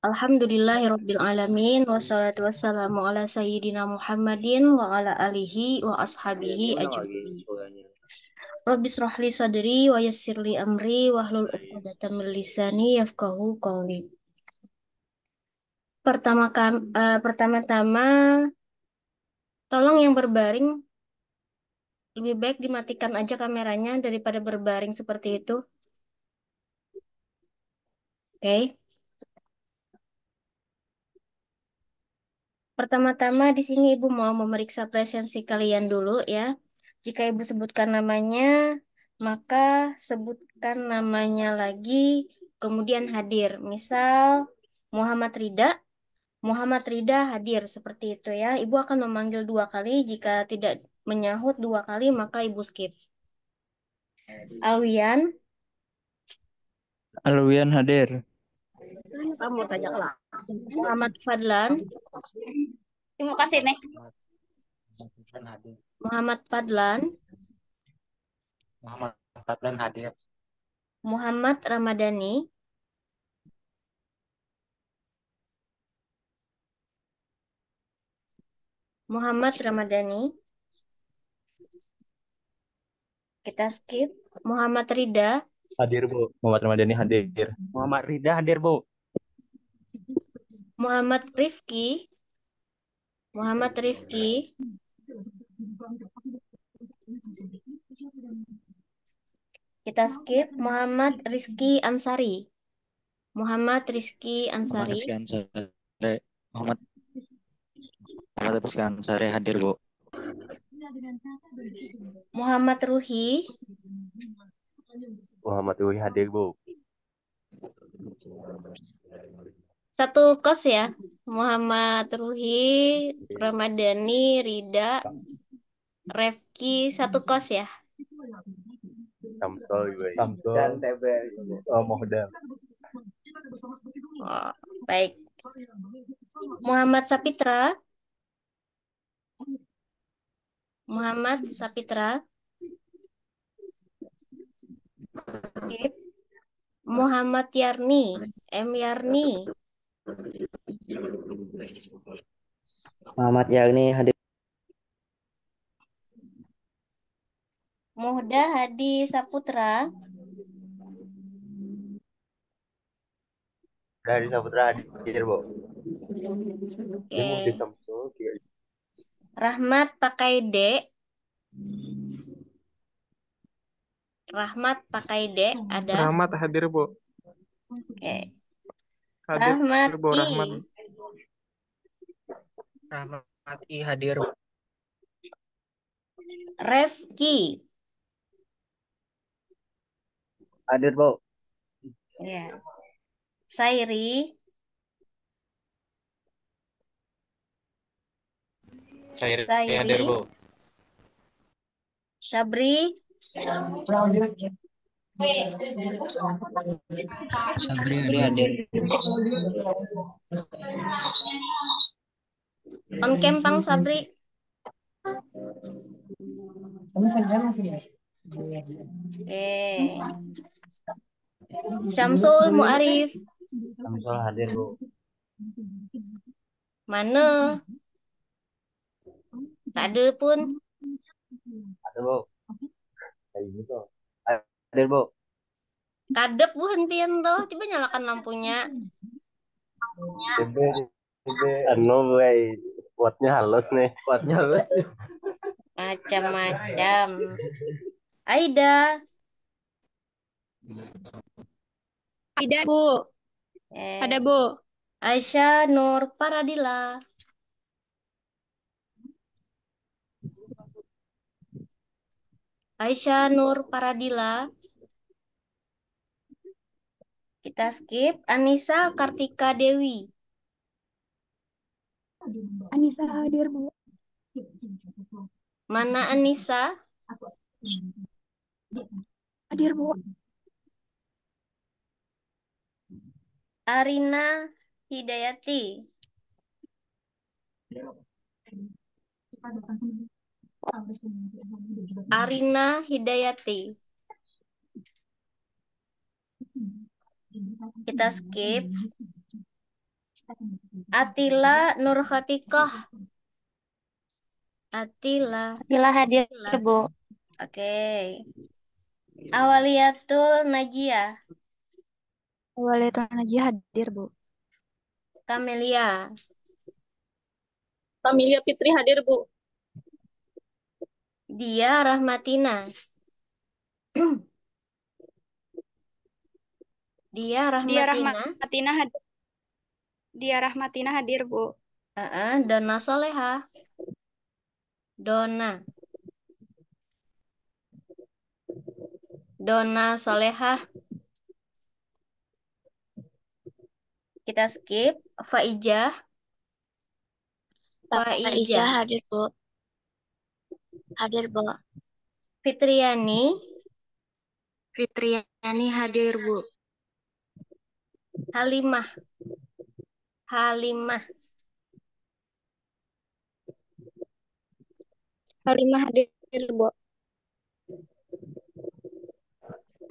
Alhamdulillahirabbil alamin wassalatu wassalamu ala sayyidina Muhammadin wa ala alihi wa ashabihi ajmain. Rabbi shrah li sadri wa yassir li amri wahlul 'uqdatam min lisani yafqahu qawli. Pertama-tama tolong yang berbaring lebih baik dimatikan aja kameranya daripada berbaring seperti itu. Oke. Pertama-tama di sini Ibu mau memeriksa presensi kalian dulu ya. Jika Ibu sebutkan namanya, maka sebutkan namanya lagi, kemudian hadir. Misal Muhammad Rida, Muhammad Rida hadir seperti itu ya. Ibu akan memanggil 2 kali. Jika tidak menyahut 2 kali, maka Ibu skip. Alwian, Alwian hadir. kamu tanya lah. Muhammad Fadlan, Terima kasih nih. Muhammad Fadlan, Muhammad Fadlan hadir. Muhammad Ramadhani, Muhammad Ramadhani. Kita skip. Muhammad Rida, Hadir, Bu. Muhammad Ramadhani hadir. Muhammad Rida hadir, Bu. Muhammad Rifki, Muhammad Rifki, kita skip. Muhammad Rizky Ansari, Muhammad Rizky Muhammad Ansari, Rizky Ansari. Muhammad Rizky Ansari hadir, Bu. Muhammad Ruhi, Muhammad Ruhi hadir, Bu. satu kos ya. Muhammad Ruhi, Ramadhani, Rida, Refki, satu kos ya. Samsul juga. Samsul. Dan Tebel. Oh, Mohdam. Oh, baik. Muhammad Sapitra, Muhammad Sapitra, skip. Muhammad Yarni, M Yarni, Muhammad Yarni hadir. Muhda Hadi Saputra, Dari Saputra hadir, Bu. Ini mau di oke. Samsul. Rahmat pakai D, Rahmat pakai D ada. Rahmat hadir, Bu. Oke. Hadir, Rahmat Bu. I, Rahmat. Rahmat I hadir. Refki, Hadir, Bu. ya. Sairi, Saya Sairi, hadir, Bu. Sabri, Sabri hadir. On Kempang Sabri, oke. Syamsul Muarif, Samsul hadir, Bu. mana? Tak ada pun. Ada, Bu. Kayak gini, so. Hadir, Bu. Kadep bu hentian tuh, coba nyalakan lampunya. Anu, kuatnya halus nih. Kuatnya halus. Macam-macam. Aida, Ada, Bu. Ada, eh, Bu. Aisyah Nur Paradila, Aisyah Nur Paradila. Kita skip. Anissa Kartika Dewi, Anissa hadir, Bu. mana Anissa? Hadir, Bu. Arina Hidayati, Arina Hidayati. Kita skip. Atila Nur Khotikah. Atila. Atila hadir, Bu. Oke. Awaliyatul Najiyah. Walidatul Najiyah hadir, Bu. Kamelia. Familia Fitri hadir, Bu. Dia Rahmatina. Dia Dia Rahmatina. Rahmatina hadir. Dia Rahmatina hadir, Bu. Dona Soleha. Dona. Dona Soleha. Kita skip. Faijah. Faijah. hadir, Bu. Hadir, Bu. Fitriani. Fitriani hadir, Bu. Halimah. Halimah. Halimah hadir, Bu.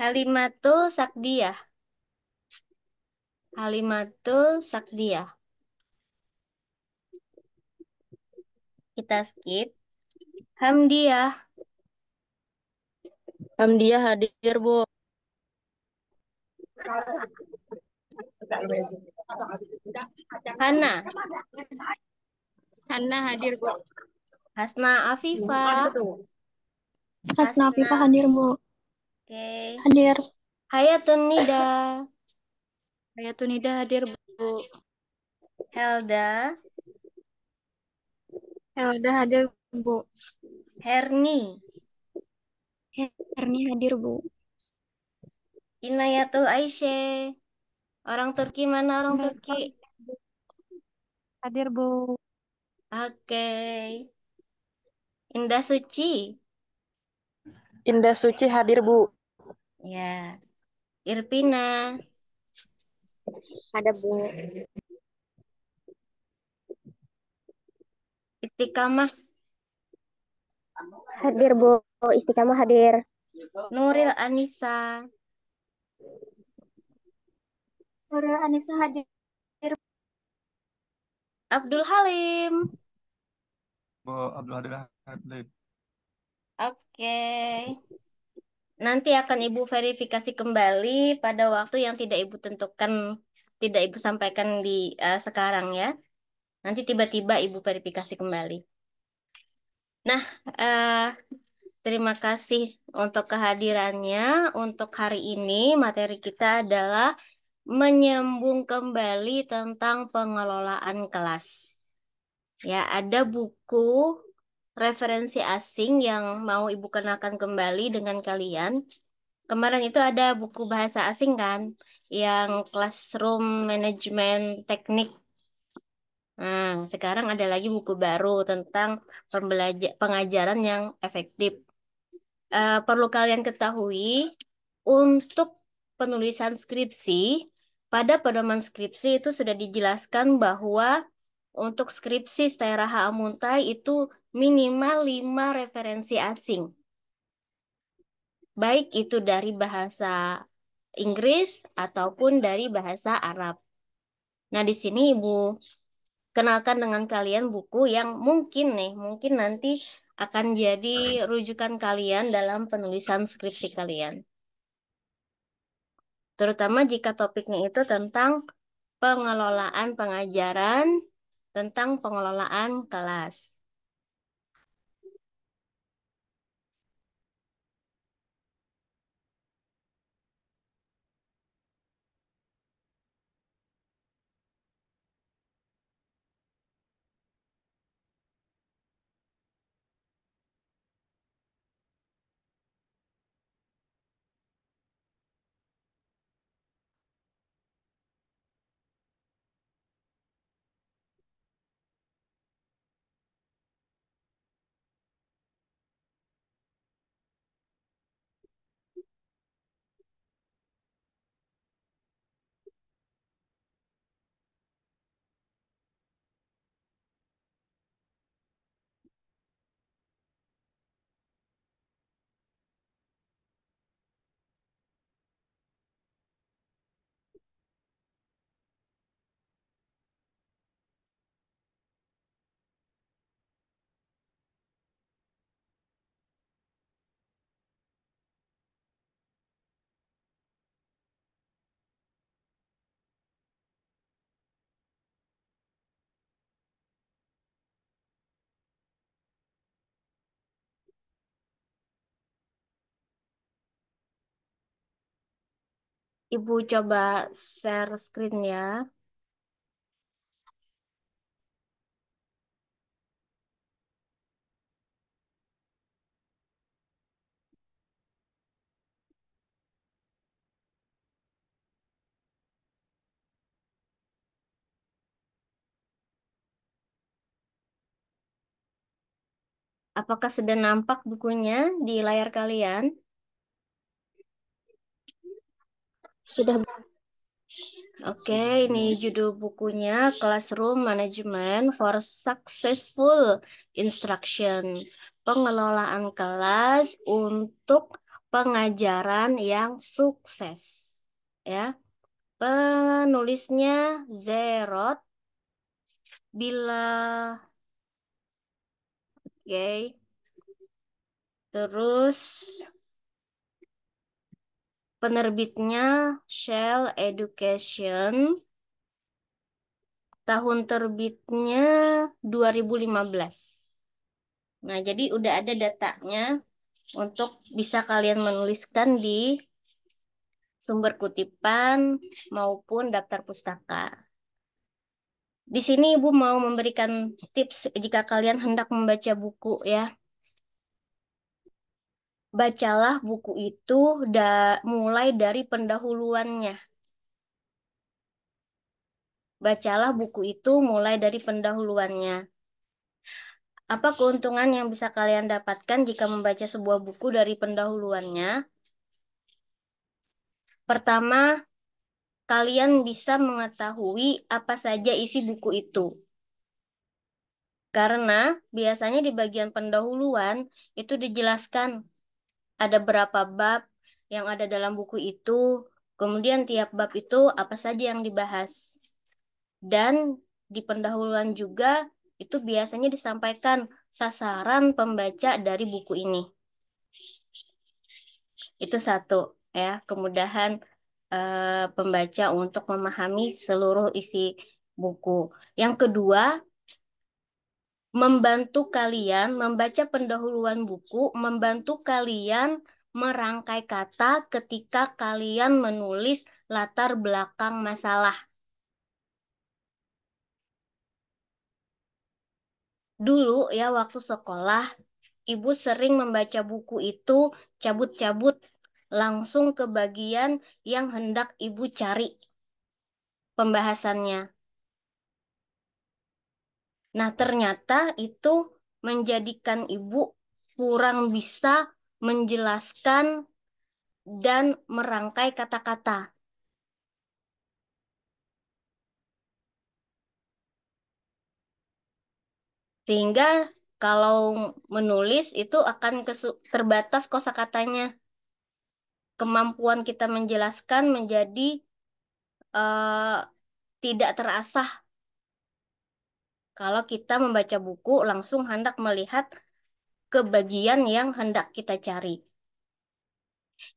Halimatul Sakdiyah. Halimatul Sakdiyah. Kita skip. Hamdiah. Hamdiah hadir, Bu. Hana. Hana hadir, Bu. Hasna Afifah. Hasna Afifah hadir, Bu. Oke. Hadir. Hayatun Nida. Hayatun Nida hadir, Bu. Helda. Helda hadir, Bu. Herni. Herni hadir, Bu. Inayatul Aisyah. Orang Turki mana orang Turki? Hadir, Bu. Oke. Indah Suci. Indah Suci hadir, Bu. Ya. Irpina. Ada, Bu. Istiqamah. Hadir, Bu. Istiqamah hadir. Nuril Anissa. Nurul Anissa hadir. Abdul Halim. Bu Abdul Hadir. Oke. Nanti akan Ibu verifikasi kembali pada waktu yang tidak Ibu tentukan, tidak Ibu sampaikan di sekarang ya. Nanti tiba-tiba Ibu verifikasi kembali. Nah, eh, terima kasih untuk kehadirannya. Untuk hari ini materi kita adalah menyambung kembali tentang pengelolaan kelas. Ya, ada buku referensi asing yang mau Ibu kenalkan kembali dengan kalian. Kemarin itu ada buku bahasa asing kan, yang Classroom Management Teknik. Nah, sekarang ada lagi buku baru tentang pengajaran yang efektif. Perlu kalian ketahui, untuk penulisan skripsi, pada pedoman skripsi itu sudah dijelaskan bahwa untuk skripsi secara HA Muntai itu minimal 5 referensi asing. Baik itu dari bahasa Inggris ataupun dari bahasa Arab. Nah, di sini Ibu kenalkan dengan kalian buku yang mungkin nanti akan jadi rujukan kalian dalam penulisan skripsi kalian. Terutama jika topiknya itu tentang pengelolaan pengajaran, tentang pengelolaan kelas. Ibu coba share screen ya. Apakah sudah nampak bukunya di layar kalian? Sudah. Oke, ini judul bukunya Classroom Management for Successful Instruction. Pengelolaan kelas untuk pengajaran yang sukses. Ya, penulisnya Zerot Bila. Oke. Terus penerbitnya Shell Education. Tahun terbitnya 2015. Nah, jadi udah ada datanya untuk bisa kalian menuliskan di sumber kutipan maupun daftar pustaka. Di sini Ibu mau memberikan tips jika kalian hendak membaca buku ya. Bacalah buku itu mulai dari pendahuluannya. Bacalah buku itu mulai dari pendahuluannya. Apa keuntungan yang bisa kalian dapatkan jika membaca sebuah buku dari pendahuluannya? Pertama, kalian bisa mengetahui apa saja isi buku itu. Karena biasanya di bagian pendahuluan itu dijelaskan ada berapa bab yang ada dalam buku itu, kemudian tiap bab itu apa saja yang dibahas. Dan di pendahuluan juga itu biasanya disampaikan sasaran pembaca dari buku ini. Itu satu ya, kemudahan pembaca untuk memahami seluruh isi buku. Yang kedua, membantu kalian membaca pendahuluan buku, membantu kalian merangkai kata ketika kalian menulis latar belakang masalah. Dulu ya waktu sekolah, Ibu sering membaca buku itu cabut-cabut langsung ke bagian yang hendak Ibu cari pembahasannya. Nah, ternyata itu menjadikan Ibu kurang bisa menjelaskan dan merangkai kata-kata. Sehingga kalau menulis itu akan terbatas kosakatanya. Kemampuan kita menjelaskan menjadi eh, tidak terasah kalau kita membaca buku langsung hendak melihat ke bagian yang hendak kita cari.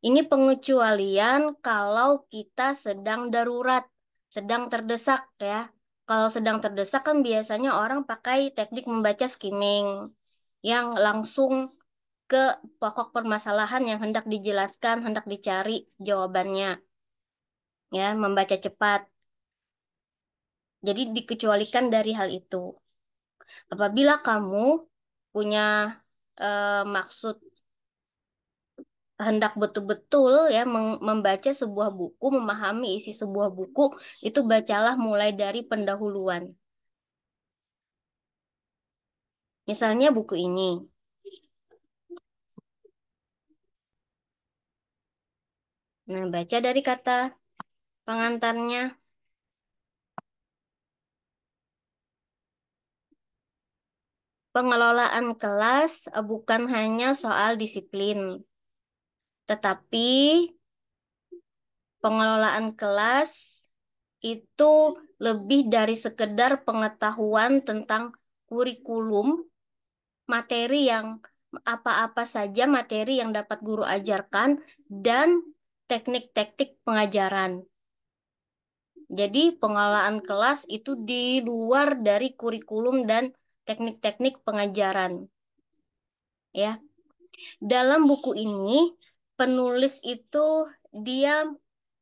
Ini pengecualian kalau kita sedang darurat, sedang terdesak ya. Kalau sedang terdesak kan biasanya orang pakai teknik membaca skimming yang langsung ke pokok permasalahan yang hendak dijelaskan, hendak dicari jawabannya. Ya, membaca cepat. Jadi dikecualikan dari hal itu. Apabila kamu punya maksud hendak betul-betul ya membaca sebuah buku, memahami isi sebuah buku, itu bacalah mulai dari pendahuluan. Misalnya buku ini. Nah, baca dari kata pengantarnya. Pengelolaan kelas bukan hanya soal disiplin, tetapi pengelolaan kelas itu lebih dari sekedar pengetahuan tentang kurikulum, materi yang apa-apa saja materi yang dapat guru ajarkan, dan teknik-teknik pengajaran. Jadi pengelolaan kelas itu di luar dari kurikulum dan teknik-teknik pengajaran. Ya. Dalam buku ini, penulis itu dia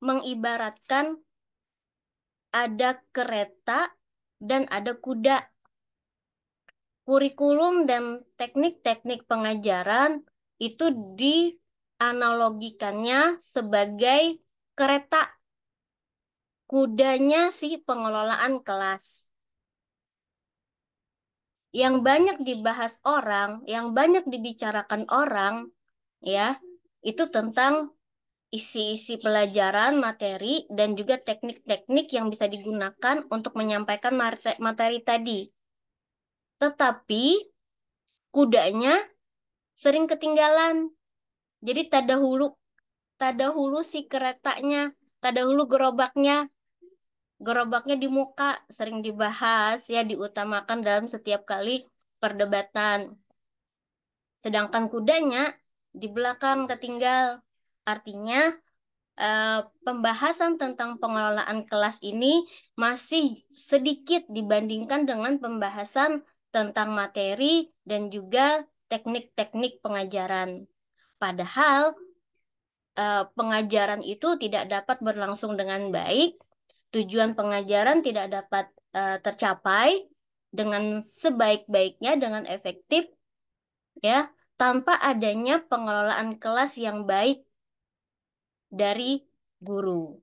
mengibaratkan ada kereta dan ada kuda. Kurikulum dan teknik-teknik pengajaran itu dianalogikannya sebagai kereta. Kudanya si pengelolaan kelas. Yang banyak dibahas orang, yang banyak dibicarakan orang, ya, itu tentang isi-isi pelajaran, materi, dan juga teknik-teknik yang bisa digunakan untuk menyampaikan materi tadi. Tetapi kudanya sering ketinggalan. Jadi tak dahulu si keretanya, tak dahulu gerobaknya di muka sering dibahas ya, diutamakan dalam setiap kali perdebatan. Sedangkan kudanya di belakang ketinggal. Artinya pembahasan tentang pengelolaan kelas ini masih sedikit dibandingkan dengan pembahasan tentang materi dan juga teknik-teknik pengajaran. Padahal pengajaran itu tidak dapat berlangsung dengan baik, tujuan pengajaran tidak dapat tercapai dengan sebaik-baiknya, dengan efektif, ya, tanpa adanya pengelolaan kelas yang baik dari guru.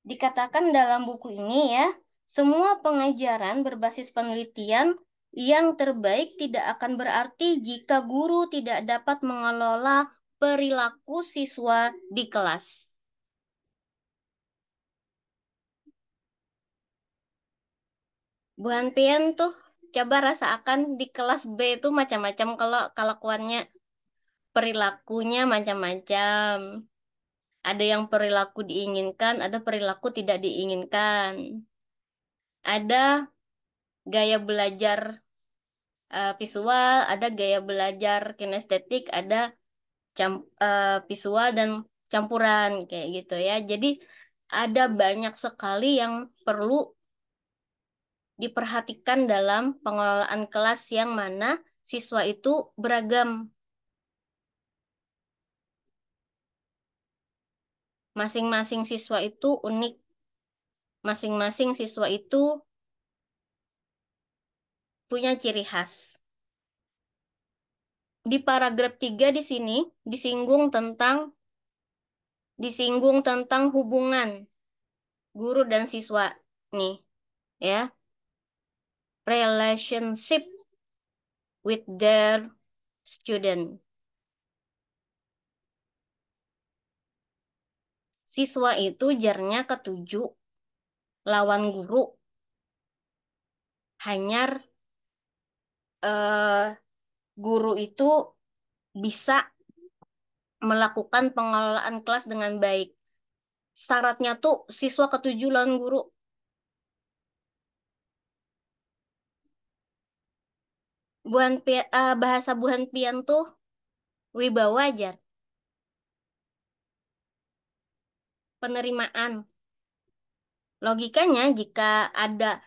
Dikatakan dalam buku ini ya, semua pengajaran berbasis penelitian yang terbaik tidak akan berarti jika guru tidak dapat mengelola perilaku siswa di kelas. Bu Hanpian tuh coba rasakan di kelas B itu macam-macam kalau kelakuannya, perilakunya macam-macam. Ada yang perilaku diinginkan, ada perilaku tidak diinginkan. Ada gaya belajar visual, ada gaya belajar kinestetik, ada visual dan campuran kayak gitu ya. Jadi ada banyak sekali yang perlu diperhatikan dalam pengelolaan kelas yang mana siswa itu beragam. Masing-masing siswa itu unik. Masing-masing siswa itu punya ciri khas. Di paragraf 3 di sini disinggung tentang hubungan guru dan siswa nih, ya. Relationship with their student. Siswa itu jarnya ketujuh, lawan guru. Hanyar guru itu bisa melakukan pengelolaan kelas dengan baik. Syaratnya tuh siswa ketujuh lawan guru. Bahasa Bu Hanpian tuh wibawa aja. Penerimaan. Logikanya jika ada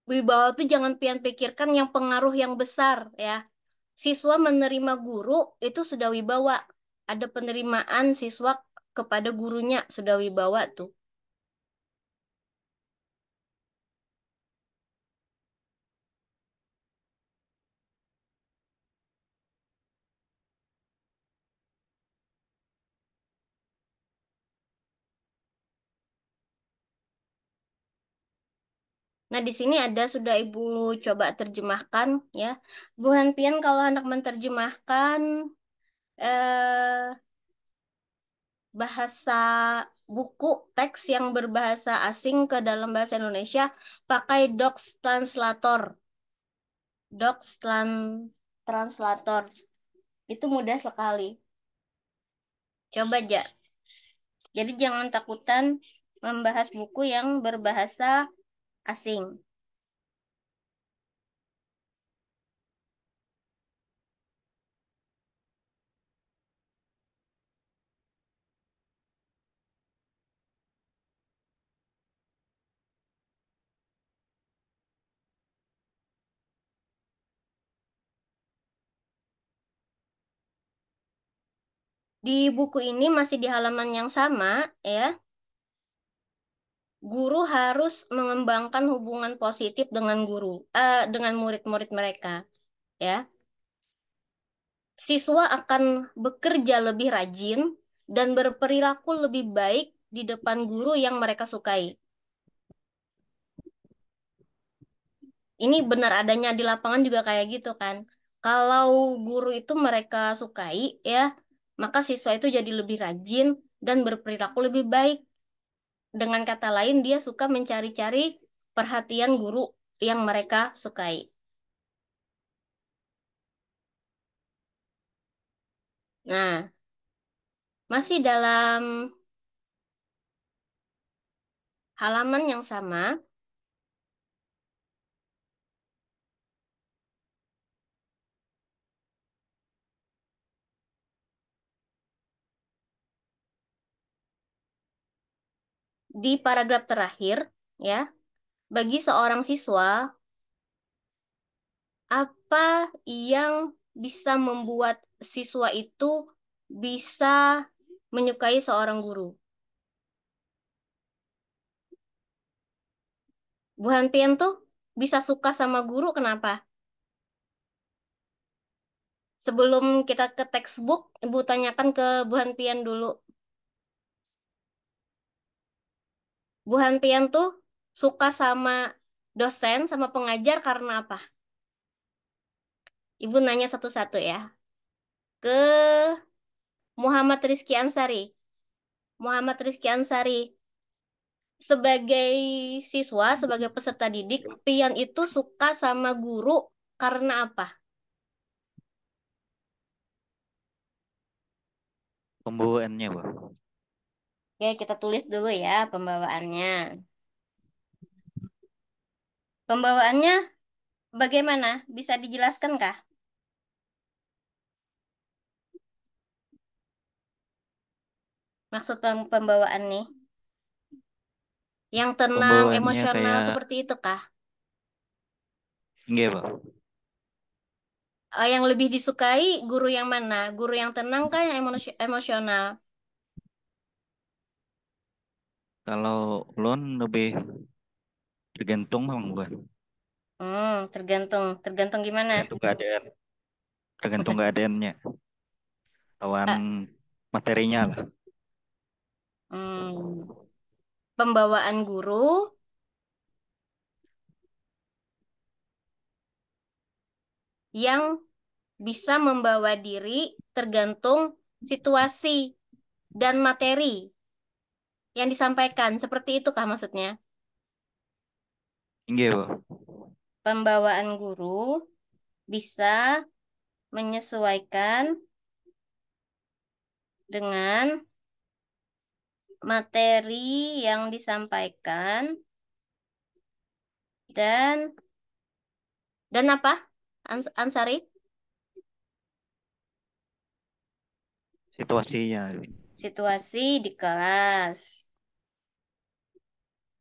wibawa tuh jangan pian pikirkan yang pengaruh yang besar ya. Siswa menerima guru itu sudah wibawa. Ada penerimaan siswa kepada gurunya sudah wibawa tuh. Nah, di sini ada sudah Ibu coba terjemahkan ya. Bu Hanpian kalau hendak menerjemahkan eh, bahasa buku teks yang berbahasa asing ke dalam bahasa Indonesia pakai Docs Translator. Translator. Itu mudah sekali. Coba aja. Jadi jangan takutan membahas buku yang berbahasa asing. Di buku ini masih di halaman yang sama, ya. Guru harus mengembangkan hubungan positif dengan murid-murid mereka, ya. Siswa akan bekerja lebih rajin dan berperilaku lebih baik di depan guru yang mereka sukai. Ini benar adanya di lapangan juga kayak gitu kan. Kalau guru itu mereka sukai, ya, maka siswa itu jadi lebih rajin dan berperilaku lebih baik. Dengan kata lain, dia suka mencari-cari perhatian guru yang mereka sukai. Nah, masih dalam halaman yang sama, di paragraf terakhir, ya, bagi seorang siswa, apa yang bisa membuat siswa itu bisa menyukai seorang guru? Bu Hanpian tuh bisa suka sama guru kenapa? Sebelum kita ke textbook, Ibu tanyakan ke Bu Hanpian dulu. Bu Hanpian tuh suka sama dosen, sama pengajar karena apa? Ibu nanya satu-satu ya. Ke Muhammad Rizky Ansari. Muhammad Rizky Ansari, sebagai siswa, sebagai peserta didik, Pian itu suka sama guru karena apa? Pembawaannya, Pak. Oke, kita tulis dulu ya pembawaannya. Pembawaannya bagaimana? Bisa dijelaskan kah? Maksud pembawaan nih. Yang tenang, Pembawaannya emosional kayak seperti itu kah? enggak, Pak. Yang lebih disukai guru yang mana? Guru yang tenang kah yang emosional? Kalau ulun lebih tergantung, Bang. Tergantung. Tergantung gimana? Tergantung keadaan, tergantung keadaannya. Lawan Ah, materinya lah. hmm, Pembawaan guru yang bisa membawa diri tergantung situasi dan materi yang disampaikan. Seperti itu kah maksudnya? Enggak, Pak. Pembawaan guru bisa menyesuaikan dengan materi yang disampaikan dan apa? Ansari? Situasinya. Situasi di kelas.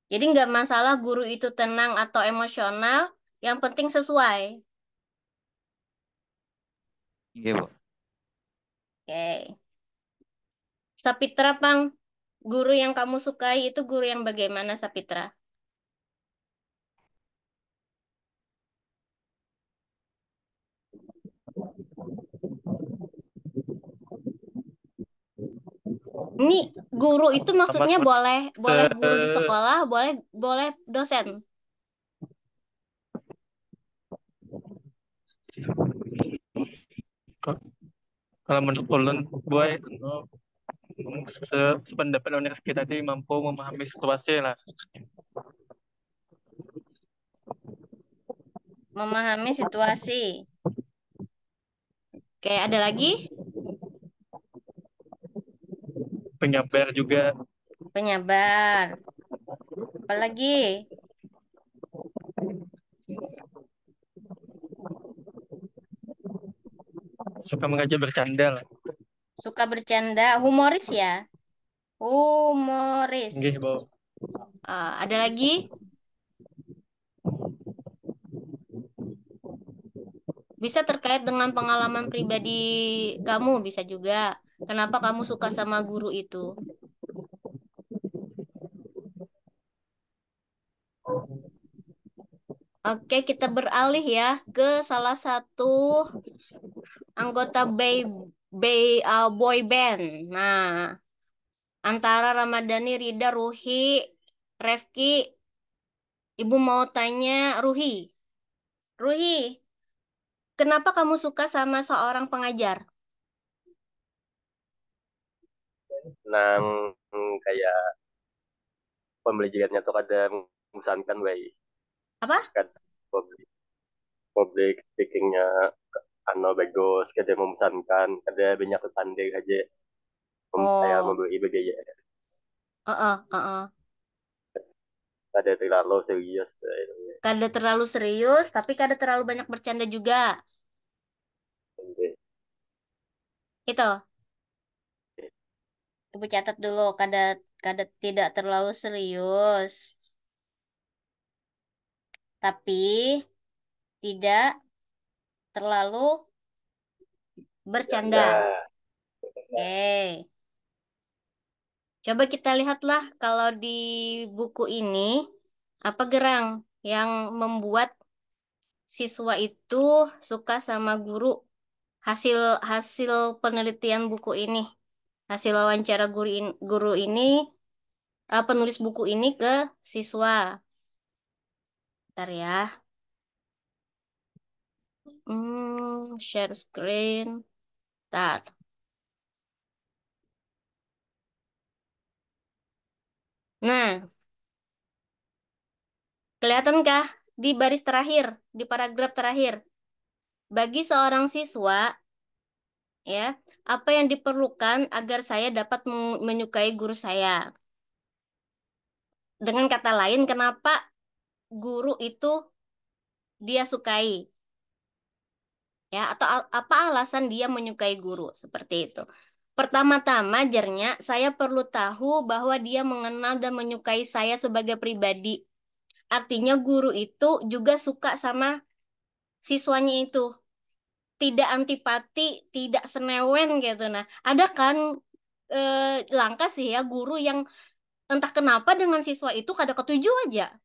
Jadi nggak masalah guru itu tenang atau emosional, yang penting sesuai. Enggak, Pak. Oke. Sapitra, Pang, guru yang kamu sukai itu guru yang bagaimana, Sapitra? Ini guru itu Sama maksudnya boleh boleh guru di se sekolah, boleh boleh dosen. kalau menurut ulun, boy, sependapat universitas tadi mampu memahami situasi lah. Memahami situasi. Oke, ada lagi? Penyabar juga, Penyabar. Apalagi? suka mengajak bercanda lah. Suka bercanda, humoris ya? Humoris. Nggih, Bo. Ada lagi? Bisa terkait dengan pengalaman pribadi kamu, bisa juga. Kenapa kamu suka sama guru itu? Oke, kita beralih ya ke salah satu anggota boy band. Nah, antara Ramadhani, Rida, Ruhi, Refki, Ibu mau tanya Ruhi. Ruhi, kenapa kamu suka sama seorang pengajar? Nang kayak pembelajarannya tuh kadang membosankan, wey. Apa? Kan public, public speakingnya bagus, kadang membosankan, kadang banyak pandai aja, kayak Oh, memberi bergaya, uh. kadang terlalu serius. Kada terlalu serius, tapi kada terlalu banyak bercanda juga. Itu, Ibu catat dulu, kada kada tidak terlalu serius, tapi tidak terlalu bercanda. Bercanda. Oke. Coba kita lihatlah kalau di buku ini apa gerang yang membuat siswa itu suka sama guru. Hasil hasil penelitian buku ini, hasil wawancara guru ini, penulis buku ini ke siswa. Bentar ya. Share screen. Bentar. Nah, kelihatankah di baris terakhir, di paragraf terakhir? Bagi seorang siswa, ya, apa yang diperlukan agar saya dapat menyukai guru saya? Dengan kata lain, kenapa guru itu dia sukai? Ya, atau apa alasan dia menyukai guru? Seperti itu. Pertama-tama, jarnya, saya perlu tahu bahwa dia mengenal dan menyukai saya sebagai pribadi. Artinya guru itu juga suka sama siswanya itu. Tidak antipati, tidak senewen gitu. Nah, ada kan langkah sih ya guru yang entah kenapa dengan siswa itu kada ketuju aja.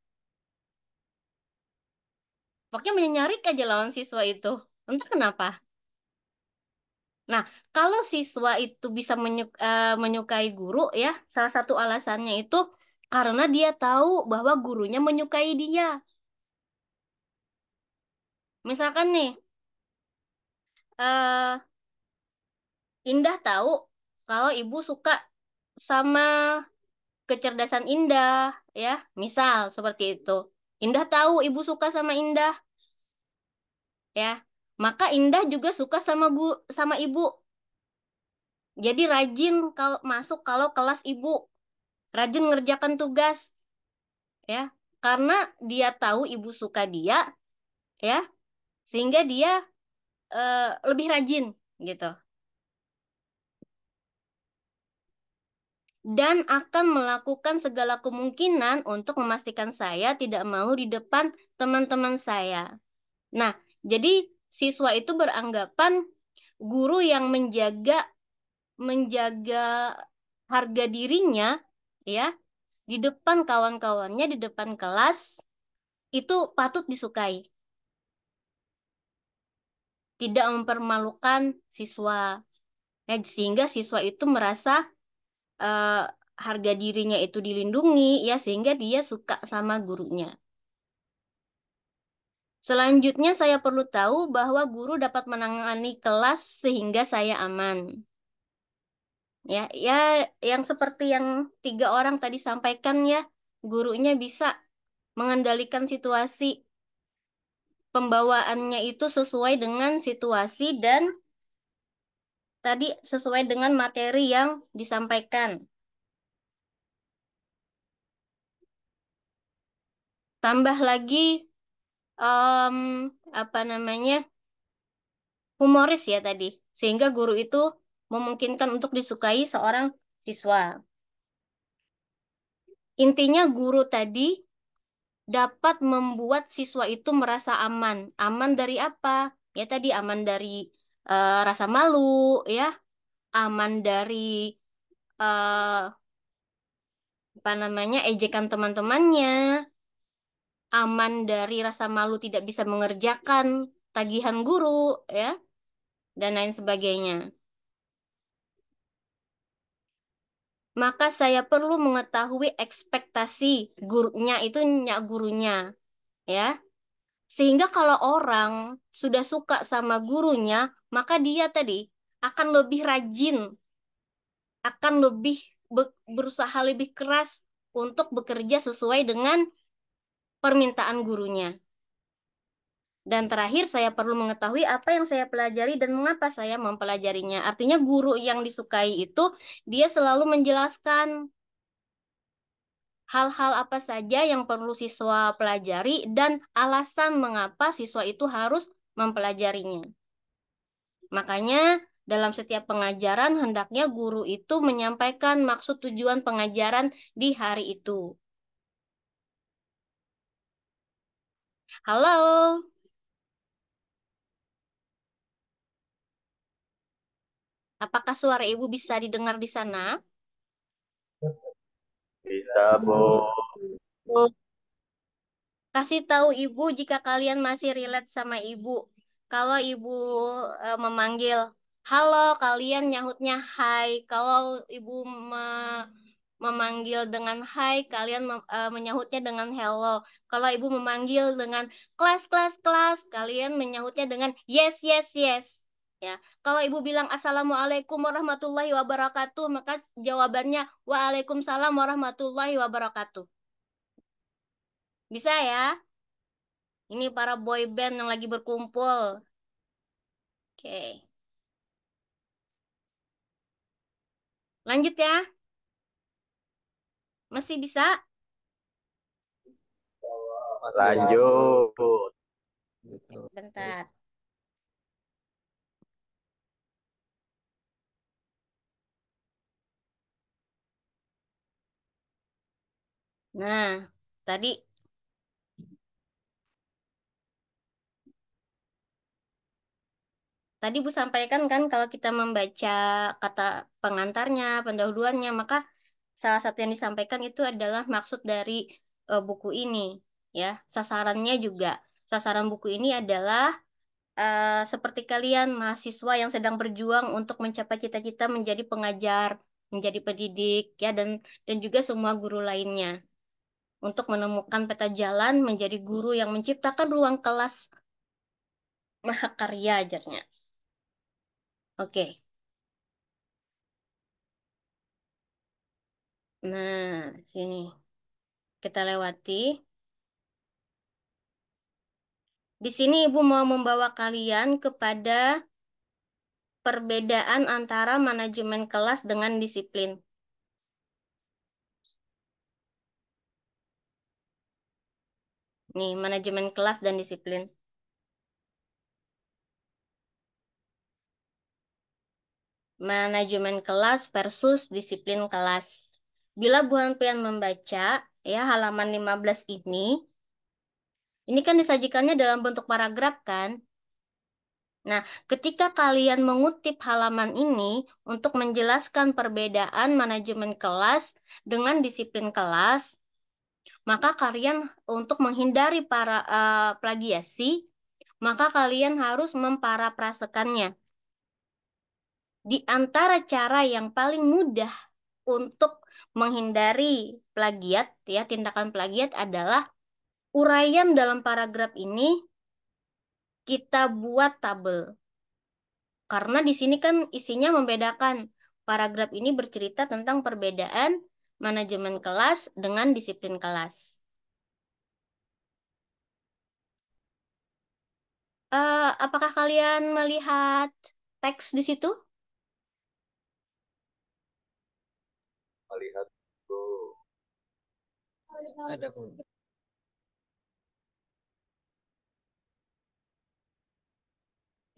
Pokoknya menyarik aja lawan siswa itu. Entah kenapa. Nah, kalau siswa itu bisa menyukai guru ya, salah satu alasannya itu karena dia tahu bahwa gurunya menyukai dia. Misalkan nih, eh, Indah tahu kalau ibu suka sama kecerdasan Indah, ya, misal seperti itu. Indah tahu ibu suka sama Indah, ya. Maka Indah juga suka sama ibu. Jadi rajin kalau masuk kalau kelas ibu, rajin ngerjakan tugas, ya. Karena dia tahu ibu suka dia, ya, sehingga dia lebih rajin gitu. Dan akan melakukan segala kemungkinan untuk memastikan saya tidak mau di depan teman-teman saya. Nah, jadi siswa itu beranggapan guru yang menjaga harga dirinya ya di depan kawan-kawannya di depan kelas itu patut disukai, tidak mempermalukan siswa. Ya, sehingga siswa itu merasa eh, harga dirinya itu dilindungi ya sehingga dia suka sama gurunya. Selanjutnya saya perlu tahu bahwa guru dapat menangani kelas sehingga saya aman. Ya, ya yang seperti yang tiga orang tadi sampaikan ya, gurunya bisa mengendalikan situasi pembawaannya itu sesuai dengan situasi dan tadi sesuai dengan materi yang disampaikan. Tambah lagi em, apa namanya humoris ya tadi, sehingga guru itu memungkinkan untuk disukai seorang siswa. Intinya guru tadi dapat membuat siswa itu merasa aman. Aman dari apa? Ya tadi aman dari rasa malu, ya, aman dari eh, ejekan teman-temannya, aman dari rasa malu tidak bisa mengerjakan tagihan guru, ya, dan lain sebagainya. Maka saya perlu mengetahui ekspektasi gurunya itu nyak gurunya, ya. Sehingga kalau orang sudah suka sama gurunya, maka dia tadi akan lebih rajin, akan lebih berusaha lebih keras untuk bekerja sesuai dengan permintaan gurunya. Dan terakhir, saya perlu mengetahui apa yang saya pelajari dan mengapa saya mempelajarinya. Artinya guru yang disukai itu, dia selalu menjelaskan hal-hal apa saja yang perlu siswa pelajari dan alasan mengapa siswa itu harus mempelajarinya. Makanya, dalam setiap pengajaran, hendaknya guru itu menyampaikan maksud tujuan pengajaran di hari itu. Halo, apakah suara ibu bisa didengar di sana? Bisa, Bu. Kasih tahu ibu jika kalian masih relate sama ibu. Kalau ibu memanggil halo, kalian nyahutnya hai. Kalau ibu memanggil dengan hai, kalian menyahutnya dengan hello. Kalau ibu memanggil dengan kelas, kelas, kelas, kalian menyahutnya dengan yes, yes, yes. Ya, kalau ibu bilang Assalamualaikum warahmatullahi wabarakatuh, maka jawabannya Waalaikumsalam warahmatullahi wabarakatuh. Bisa ya? Ini para boy band yang lagi berkumpul. Oke. Lanjut ya. Masih bisa? Lanjut. Bentar. Nah, tadi tadi Bu sampaikan kan kalau kita membaca kata pengantarnya, pendahuluannya, maka salah satu yang disampaikan itu adalah maksud dari buku ini, ya. Sasarannya juga. Sasaran buku ini adalah seperti kalian mahasiswa yang sedang berjuang untuk mencapai cita-cita menjadi pengajar, menjadi pendidik, ya, dan juga semua guru lainnya untuk menemukan peta jalan menjadi guru yang menciptakan ruang kelas mahakarya ajarnya. Oke. Nah, sini kita lewati. Di sini Ibu mau membawa kalian kepada perbedaan antara manajemen kelas dengan disiplin. Nih, manajemen kelas dan disiplin. Manajemen kelas versus disiplin kelas. Bila Bu Hanpian membaca ya halaman 15 ini kan disajikannya dalam bentuk paragraf kan? Nah, ketika kalian mengutip halaman ini untuk menjelaskan perbedaan manajemen kelas dengan disiplin kelas, maka kalian untuk menghindari para plagiasi, maka kalian harus memparafrasekannya. Di antara cara yang paling mudah untuk menghindari plagiat, ya, tindakan plagiat adalah uraian dalam paragraf ini kita buat tabel. Karena di sini kan isinya membedakan. Paragraf ini bercerita tentang perbedaan manajemen kelas dengan disiplin kelas. Apakah kalian melihat teks di situ? Melihat, Bu. Ada, Bu.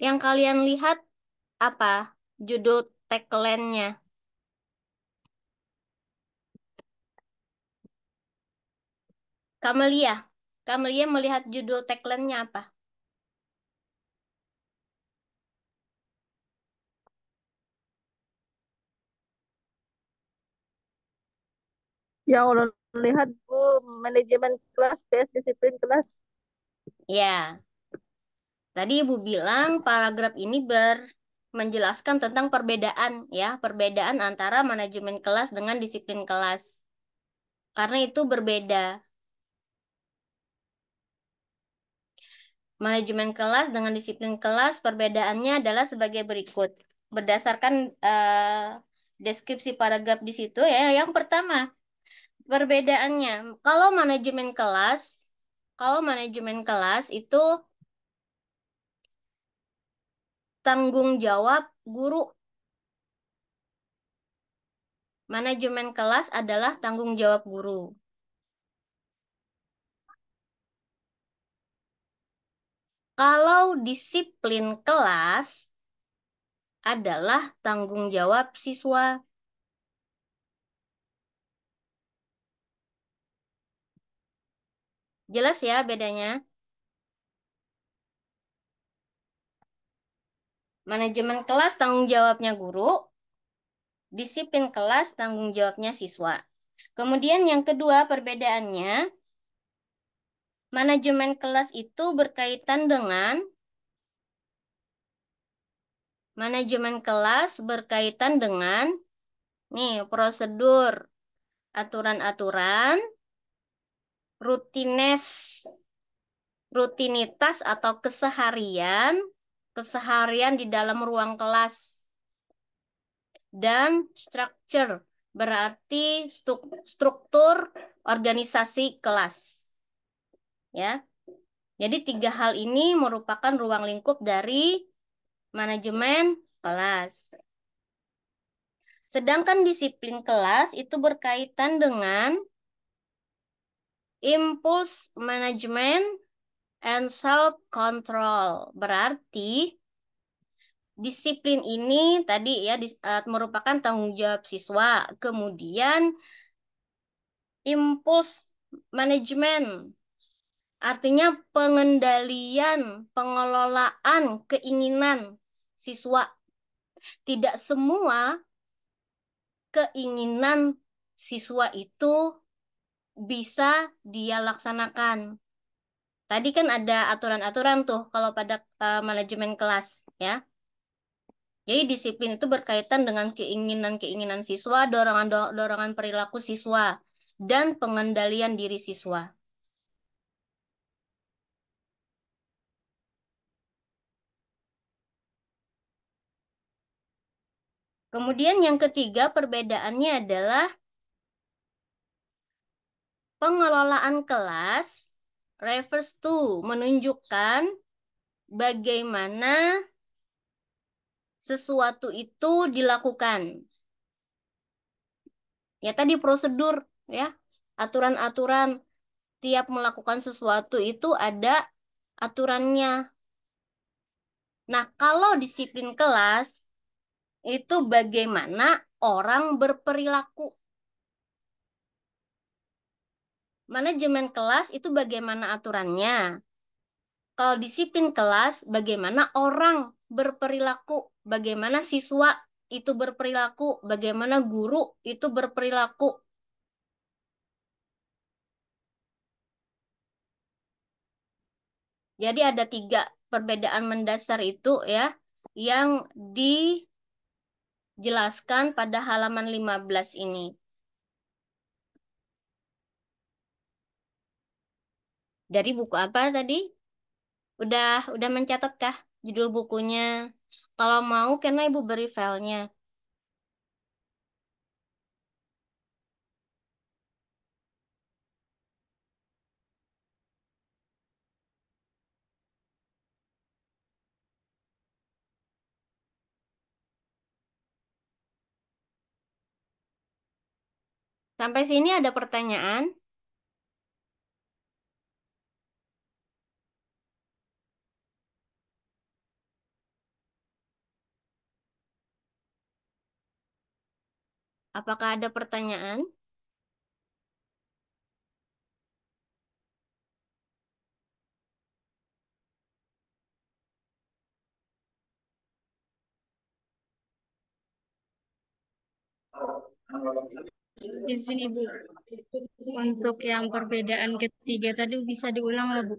Yang kalian lihat apa? Judul tagline-nya. Kamelia. Kamelia melihat judul tagline-nya apa? Yang ulun lihat Bu, manajemen kelas PS disiplin kelas. Ya, tadi Ibu bilang paragraf ini menjelaskan tentang perbedaan ya, perbedaan antara manajemen kelas dengan disiplin kelas. Karena itu berbeda. Manajemen kelas dengan disiplin kelas perbedaannya adalah sebagai berikut. Berdasarkan deskripsi paragraf di situ ya, yang pertama, perbedaannya. Kalau manajemen kelas itu tanggung jawab guru. Manajemen kelas adalah tanggung jawab guru. Kalau disiplin kelas adalah tanggung jawab siswa. Jelas ya bedanya? Manajemen kelas tanggung jawabnya guru, disiplin kelas tanggung jawabnya siswa. Kemudian yang kedua perbedaannya, manajemen kelas itu berkaitan dengan nih prosedur, aturan-aturan, rutinitas atau keseharian di dalam ruang kelas. Dan structure berarti struktur organisasi kelas. Ya. Jadi tiga hal ini merupakan ruang lingkup dari manajemen kelas. Sedangkan disiplin kelas itu berkaitan dengan impulse management and self control. Berarti disiplin ini tadi ya merupakan tanggung jawab siswa. Kemudian impulse management artinya pengendalian, pengelolaan keinginan siswa. Tidak semua keinginan siswa itu bisa dia laksanakan. Tadi kan ada aturan-aturan tuh kalau pada manajemen kelas ya. Jadi disiplin itu berkaitan dengan keinginan-keinginan siswa, dorongan-dorongan perilaku siswa, dan pengendalian diri siswa. Kemudian yang ketiga perbedaannya adalah pengelolaan kelas refers to menunjukkan bagaimana sesuatu itu dilakukan. Ya tadi prosedur ya, aturan-aturan tiap melakukan sesuatu itu ada aturannya. Nah, kalau disiplin kelas itu bagaimana orang berperilaku. Manajemen kelas itu bagaimana aturannya. Kalau disiplin kelas, bagaimana orang berperilaku, bagaimana siswa itu berperilaku, bagaimana guru itu berperilaku. Jadi ada tiga perbedaan mendasar itu ya, yang dijelaskan pada halaman 15 ini. Dari buku apa tadi? Udah mencatat kah judul bukunya? Kalau mau, karena Ibu beri filenya. Sampai sini ada pertanyaan? Apakah ada pertanyaan? Di sini, Bu. Untuk yang perbedaan ketiga tadi bisa diulang lah, Bu.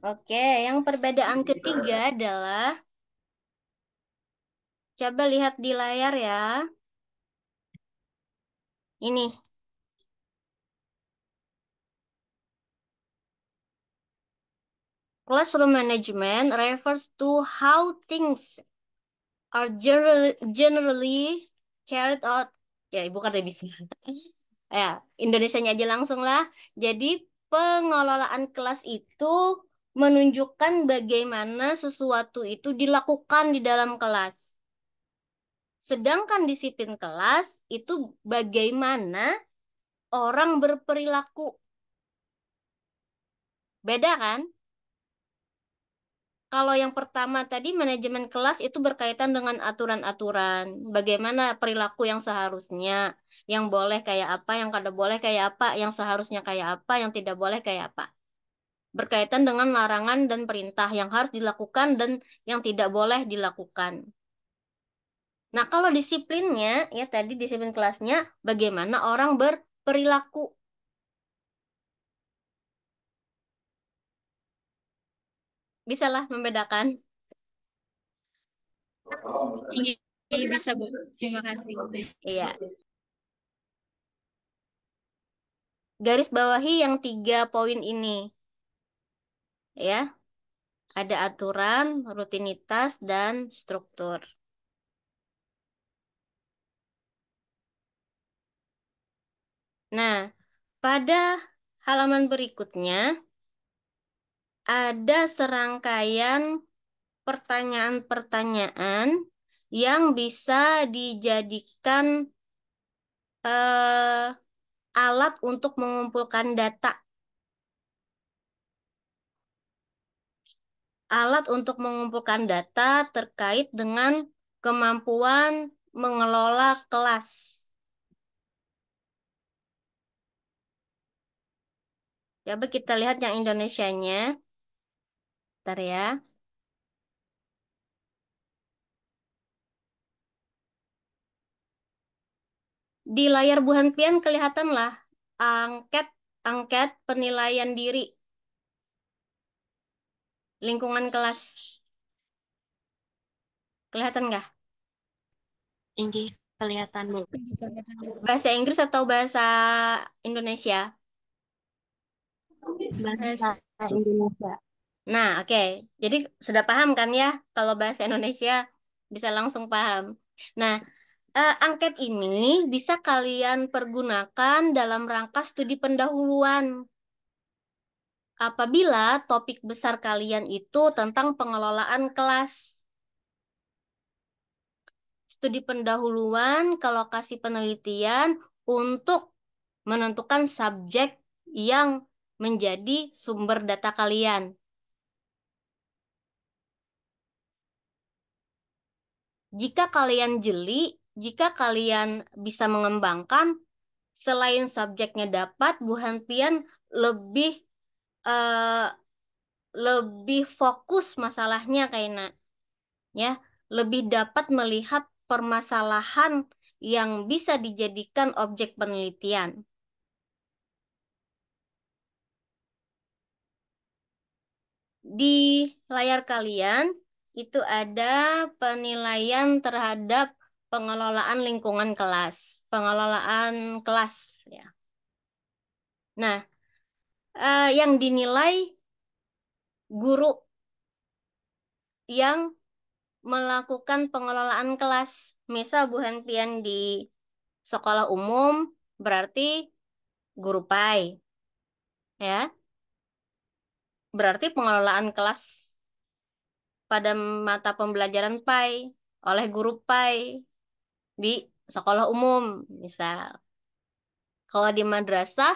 Oke, yang perbedaan ketiga adalah, coba lihat di layar ya. Ini, classroom management refers to how things are generally carried out. Ya, ibu kan udah bisa. Ya, Indonesianya aja langsung lah. Jadi, pengelolaan kelas itu menunjukkan bagaimana sesuatu itu dilakukan di dalam kelas. Sedangkan disiplin kelas itu bagaimana orang berperilaku. Beda kan? Kalau yang pertama tadi manajemen kelas itu berkaitan dengan aturan-aturan, bagaimana perilaku yang seharusnya, yang boleh kayak apa, yang kada boleh kayak apa, yang seharusnya kayak apa, yang tidak boleh kayak apa. Berkaitan dengan larangan dan perintah yang harus dilakukan dan yang tidak boleh dilakukan. Nah, kalau disiplinnya, ya tadi disiplin kelasnya, bagaimana orang berperilaku. Bisalah membedakan. Iya, bisa, Bu. Terima kasih. Iya. Garis bawahi yang 3 poin ini. Ya, ada aturan, rutinitas, dan struktur. Nah, pada halaman berikutnya ada serangkaian pertanyaan-pertanyaan yang bisa dijadikan alat untuk mengumpulkan data. Alat untuk mengumpulkan data terkait dengan kemampuan mengelola kelas. Coba kita lihat yang Indonesianya. Bentar ya. Di layar Bu Hanpian kelihatanlah angket penilaian diri lingkungan kelas. Kelihatan nggak? Ini kelihatan, Bu. Bahasa Inggris atau bahasa Indonesia? Bahasa Indonesia. Nah, oke. Jadi sudah paham kan ya kalau bahasa Indonesia bisa langsung paham. Nah, angket ini bisa kalian pergunakan dalam rangka studi pendahuluan. Apabila topik besar kalian itu tentang pengelolaan kelas. Studi pendahuluan ke lokasi penelitian untuk menentukan subjek yang menjadi sumber data kalian. Jika kalian jeli, jika kalian bisa mengembangkan, selain subjeknya dapat, Bu Hanpian lebih eh, lebih fokus masalahnya kayaknya, ya, lebih dapat melihat permasalahan yang bisa dijadikan objek penelitian. Di layar kalian itu ada penilaian terhadap pengelolaan lingkungan kelas, pengelolaan kelas ya. Nah, yang dinilai guru yang melakukan pengelolaan kelas. Misal Bu Hanpian di sekolah umum berarti guru PAI ya. Berarti pengelolaan kelas pada mata pembelajaran PAI oleh guru PAI di sekolah umum, misal. Kalau di madrasah,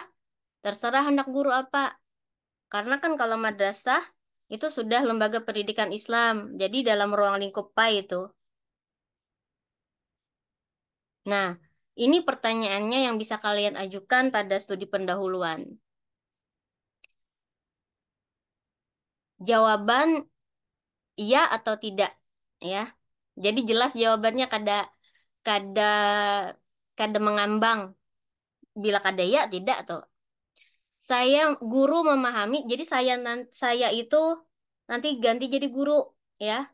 terserah hendak guru apa. Karena kan kalau madrasah, itu sudah lembaga pendidikan Islam. Jadi dalam ruang lingkup PAI itu. Nah, ini pertanyaannya yang bisa kalian ajukan pada studi pendahuluan. Jawaban iya atau tidak, ya. Jadi jelas jawabannya kada kada kada mengambang. bila kadaya tidak tuh. Saya guru memahami, jadi saya itu nanti ganti jadi guru ya.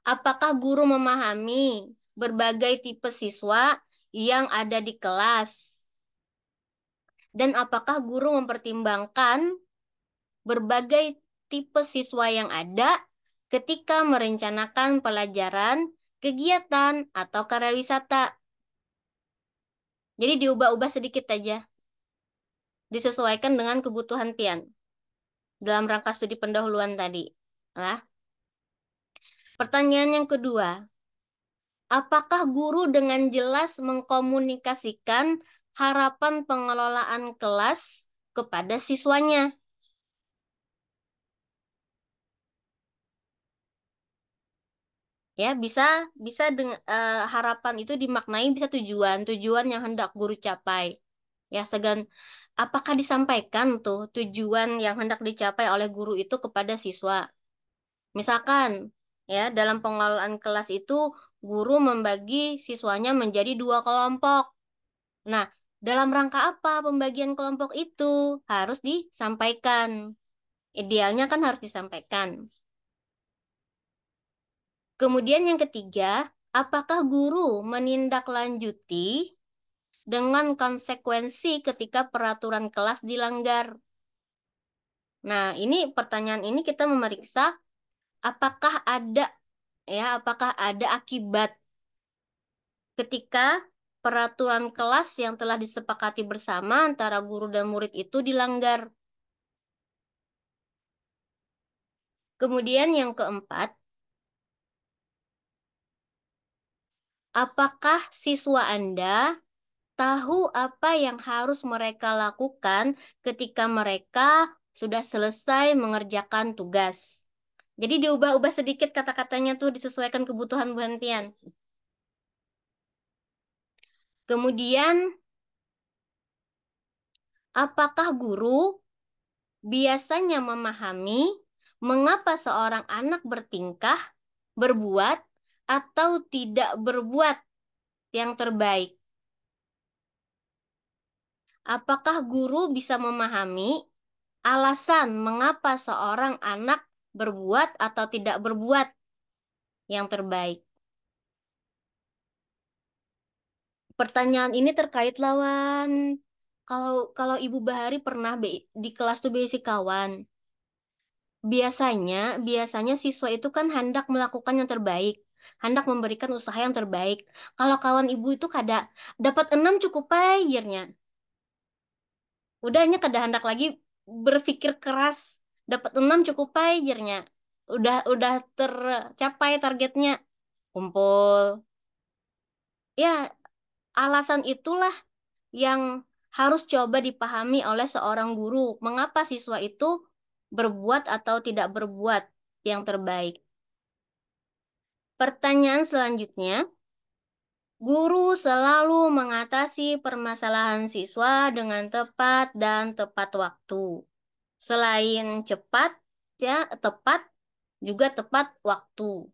Apakah guru memahami berbagai tipe siswa yang ada di kelas? Dan apakah guru mempertimbangkan berbagai tipe siswa yang ada ketika merencanakan pelajaran, kegiatan, atau karya wisata? Jadi diubah-ubah sedikit aja. Disesuaikan dengan kebutuhan pian dalam rangka studi pendahuluan tadi. Nah, pertanyaan yang kedua. Apakah guru dengan jelas mengkomunikasikan harapan pengelolaan kelas kepada siswanya? Ya, bisa dengan harapan itu dimaknai bisa tujuan yang hendak guru capai. Ya, apakah disampaikan tuh tujuan yang hendak dicapai oleh guru itu kepada siswa? Misalkan, ya, dalam pengelolaan kelas itu guru membagi siswanya menjadi 2 kelompok. Nah, dalam rangka apa pembagian kelompok itu harus disampaikan. Idealnya kan harus disampaikan. Kemudian yang ketiga, apakah guru menindaklanjuti dengan konsekuensi ketika peraturan kelas dilanggar? Nah, pertanyaan ini kita memeriksa apakah ada akibat ketika peraturan kelas yang telah disepakati bersama antara guru dan murid itu dilanggar. Kemudian yang keempat, apakah siswa Anda tahu apa yang harus mereka lakukan ketika mereka sudah selesai mengerjakan tugas? Jadi diubah-ubah sedikit kata-katanya tuh disesuaikan kebutuhan Bu Hentian. Kemudian, apakah guru biasanya memahami mengapa seorang anak bertingkah, berbuat, atau tidak berbuat yang terbaik? Apakah guru bisa memahami alasan mengapa seorang anak berbuat atau tidak berbuat yang terbaik? Pertanyaan ini terkait lawan. Kalau Ibu Bahari pernah di kelas tuh basic kawan. Biasanya siswa itu kan hendak melakukan yang terbaik, hendak memberikan usaha yang terbaik. Kalau kawan Ibu itu dapat 6 cukup akhirnya. Udahnya hendak lagi berpikir keras, dapat 6 cukup akhirnya. Udah tercapai targetnya, kumpul. Ya, alasan itulah yang harus coba dipahami oleh seorang guru. Mengapa siswa itu berbuat atau tidak berbuat yang terbaik? Pertanyaan selanjutnya, guru selalu mengatasi permasalahan siswa dengan tepat dan tepat waktu. Selain cepat, ya, tepat, juga tepat waktu.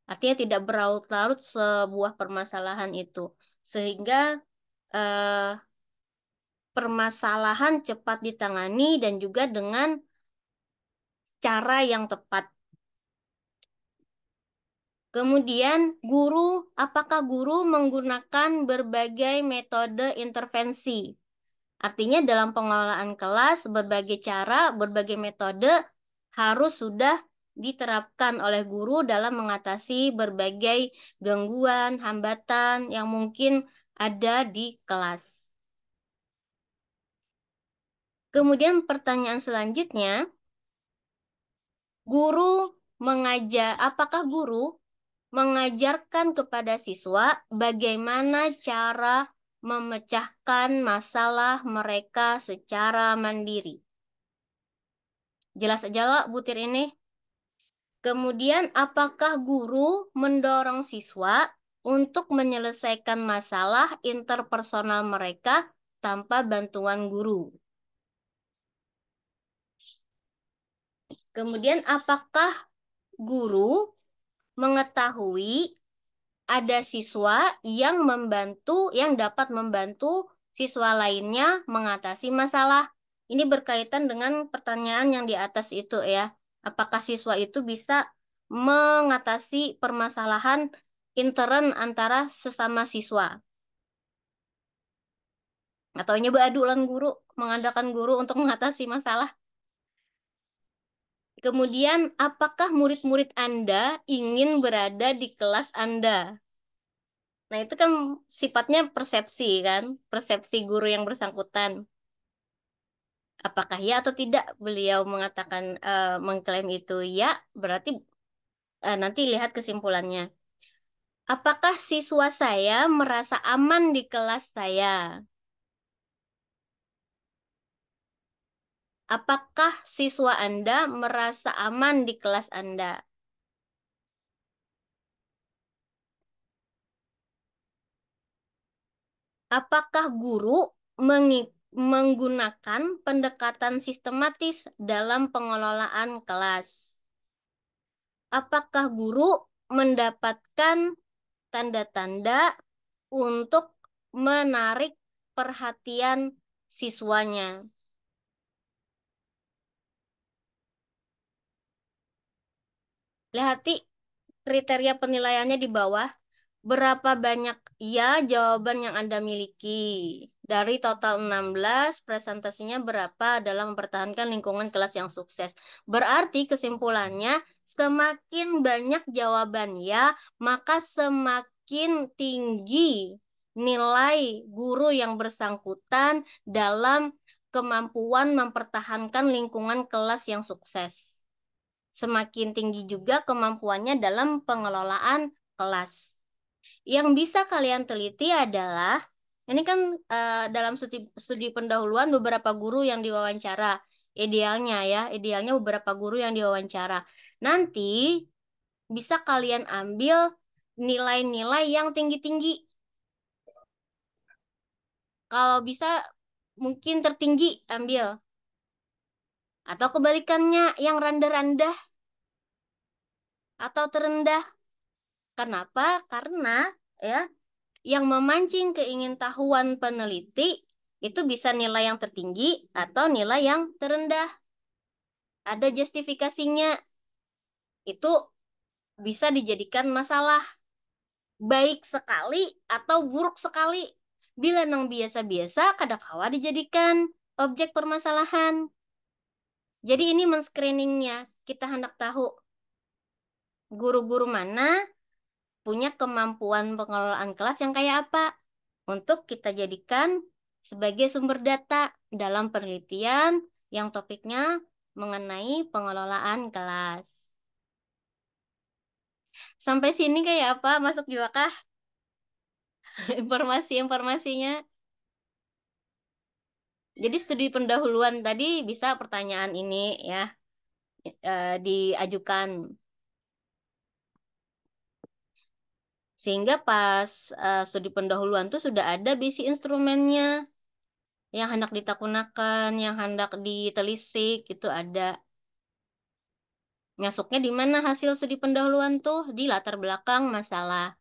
Artinya tidak berlarut-larut sebuah permasalahan itu. Sehingga permasalahan cepat ditangani dan juga dengan cara yang tepat. Kemudian apakah guru menggunakan berbagai metode intervensi? Artinya dalam pengelolaan kelas, berbagai cara, berbagai metode harus sudah diterapkan oleh guru dalam mengatasi berbagai gangguan, hambatan yang mungkin ada di kelas. Kemudian pertanyaan selanjutnya, apakah guru mengajarkan kepada siswa bagaimana cara memecahkan masalah mereka secara mandiri? Jelas aja lah butir ini. Kemudian, apakah guru mendorong siswa untuk menyelesaikan masalah interpersonal mereka tanpa bantuan guru? Kemudian, apakah guru mengetahui ada siswa yang dapat membantu siswa lainnya mengatasi masalah. Ini berkaitan dengan pertanyaan yang di atas itu ya. Apakah siswa itu bisa mengatasi permasalahan intern antara sesama siswa? Atau nyoba adulan guru, mengandalkan guru untuk mengatasi masalah. Kemudian, apakah murid-murid Anda ingin berada di kelas Anda? Nah, itu kan sifatnya persepsi kan, persepsi guru yang bersangkutan. Apakah ya atau tidak? Beliau mengatakan mengklaim itu ya, berarti nanti lihat kesimpulannya. Apakah siswa saya merasa aman di kelas saya? Apakah siswa Anda merasa aman di kelas Anda? Apakah guru menggunakan pendekatan sistematis dalam pengelolaan kelas? Apakah guru mendapatkan tanda-tanda untuk menarik perhatian siswanya? Lihat kriteria penilaiannya di bawah. Berapa banyak ya jawaban yang Anda miliki? Dari total 16, presentasinya berapa dalam mempertahankan lingkungan kelas yang sukses? Berarti kesimpulannya, semakin banyak jawaban ya, maka semakin tinggi nilai guru yang bersangkutan dalam kemampuan mempertahankan lingkungan kelas yang sukses. Semakin tinggi juga kemampuannya dalam pengelolaan kelas. Yang bisa kalian teliti adalah, ini kan dalam studi pendahuluan beberapa guru yang diwawancara. Idealnya ya, idealnya beberapa guru yang diwawancara. Nanti bisa kalian ambil nilai-nilai yang tinggi-tinggi. Kalau bisa mungkin tertinggi ambil. Atau kebalikannya yang rendah-rendah atau terendah. Kenapa? Karena ya yang memancing keingintahuan peneliti itu bisa nilai yang tertinggi atau nilai yang terendah. Ada justifikasinya. Itu bisa dijadikan masalah. Baik sekali atau buruk sekali. Bila nang biasa-biasa, kadangkala dijadikan objek permasalahan. Jadi ini men-screeningnya. Kita hendak tahu guru-guru mana punya kemampuan pengelolaan kelas yang kayak apa untuk kita jadikan sebagai sumber data dalam penelitian yang topiknya mengenai pengelolaan kelas. Sampai sini kayak apa? Masuk juga kah informasi-informasinya? Jadi studi pendahuluan tadi bisa pertanyaan ini ya diajukan. Sehingga pas studi pendahuluan tuh sudah ada basic instrumennya yang hendak ditakunakan, yang hendak ditelisik, itu ada. Masuknya di mana hasil studi pendahuluan tuh? Di latar belakang masalah.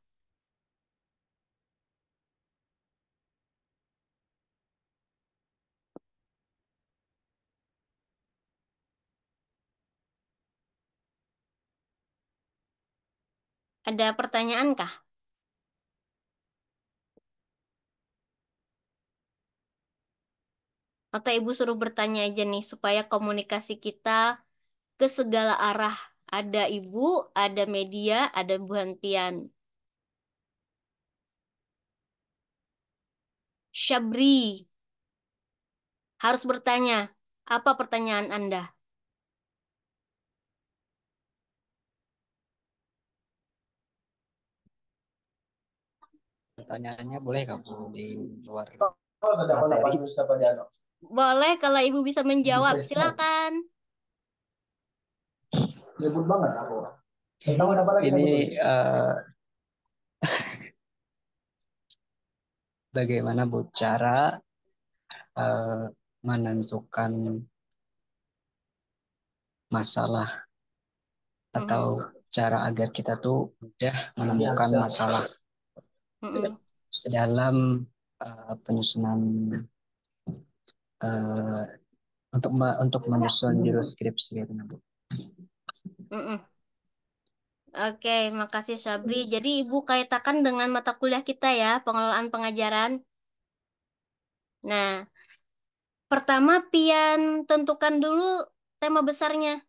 Ada pertanyaan kah? Atau Ibu suruh bertanya aja nih supaya komunikasi kita ke segala arah. Ada Ibu, ada media, ada Bu Hantian. Syabri, harus bertanya. Apa pertanyaan Anda? Pertanyaannya boleh kamu di luar materi? Boleh kalau Ibu bisa menjawab, silakan. ini bagaimana Bu cara menentukan masalah atau cara agar kita tuh mudah menemukan masalah dalam penyusunan eh, untuk menyusun judul skripsi gitu, Bu. Mm-mm. Oke, makasih Sabri. Jadi Ibu kaitakan dengan mata kuliah kita ya, pengelolaan pengajaran. Nah, pertama Pian tentukan dulu tema besarnya.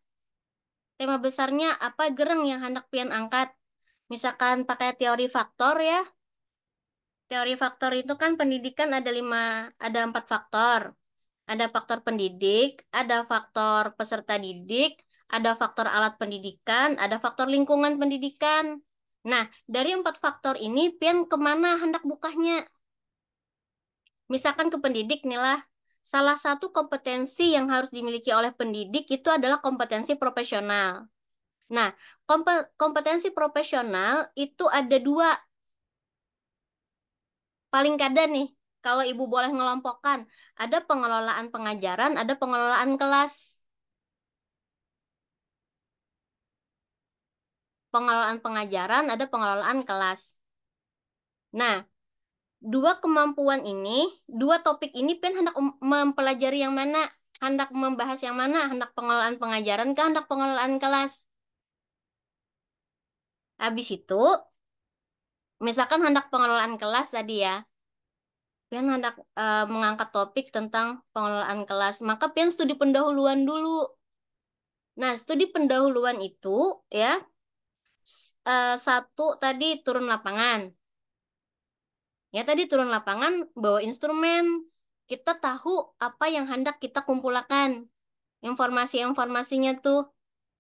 Tema besarnya apa gereng yang hendak Pian angkat. Misalkan pakai teori faktor ya. Teori faktor itu kan pendidikan ada 4 faktor. Ada faktor pendidik, ada faktor peserta didik, ada faktor alat pendidikan, ada faktor lingkungan pendidikan. Nah, dari 4 faktor ini, Pian kemana hendak bukanya? Misalkan ke pendidik nih lah. Salah satu kompetensi yang harus dimiliki oleh pendidik itu adalah kompetensi profesional. Nah, kompetensi profesional itu ada 2. Paling kada nih, kalau Ibu boleh ngelompokkan. Ada pengelolaan pengajaran, ada pengelolaan kelas. Pengelolaan pengajaran, ada pengelolaan kelas. Nah, 2 topik ini Pen hendak mempelajari yang mana? Hendak membahas yang mana? Hendak pengelolaan pengajaran kah? Hendak pengelolaan kelas? Habis itu, misalkan hendak pengelolaan kelas tadi ya, Pen hendak mengangkat topik tentang pengelolaan kelas. Maka Pen studi pendahuluan dulu. Nah, studi pendahuluan itu ya, satu tadi turun lapangan. Ya tadi turun lapangan bawa instrumen. Kita tahu apa yang hendak kita kumpulkan. Informasi-informasinya tuh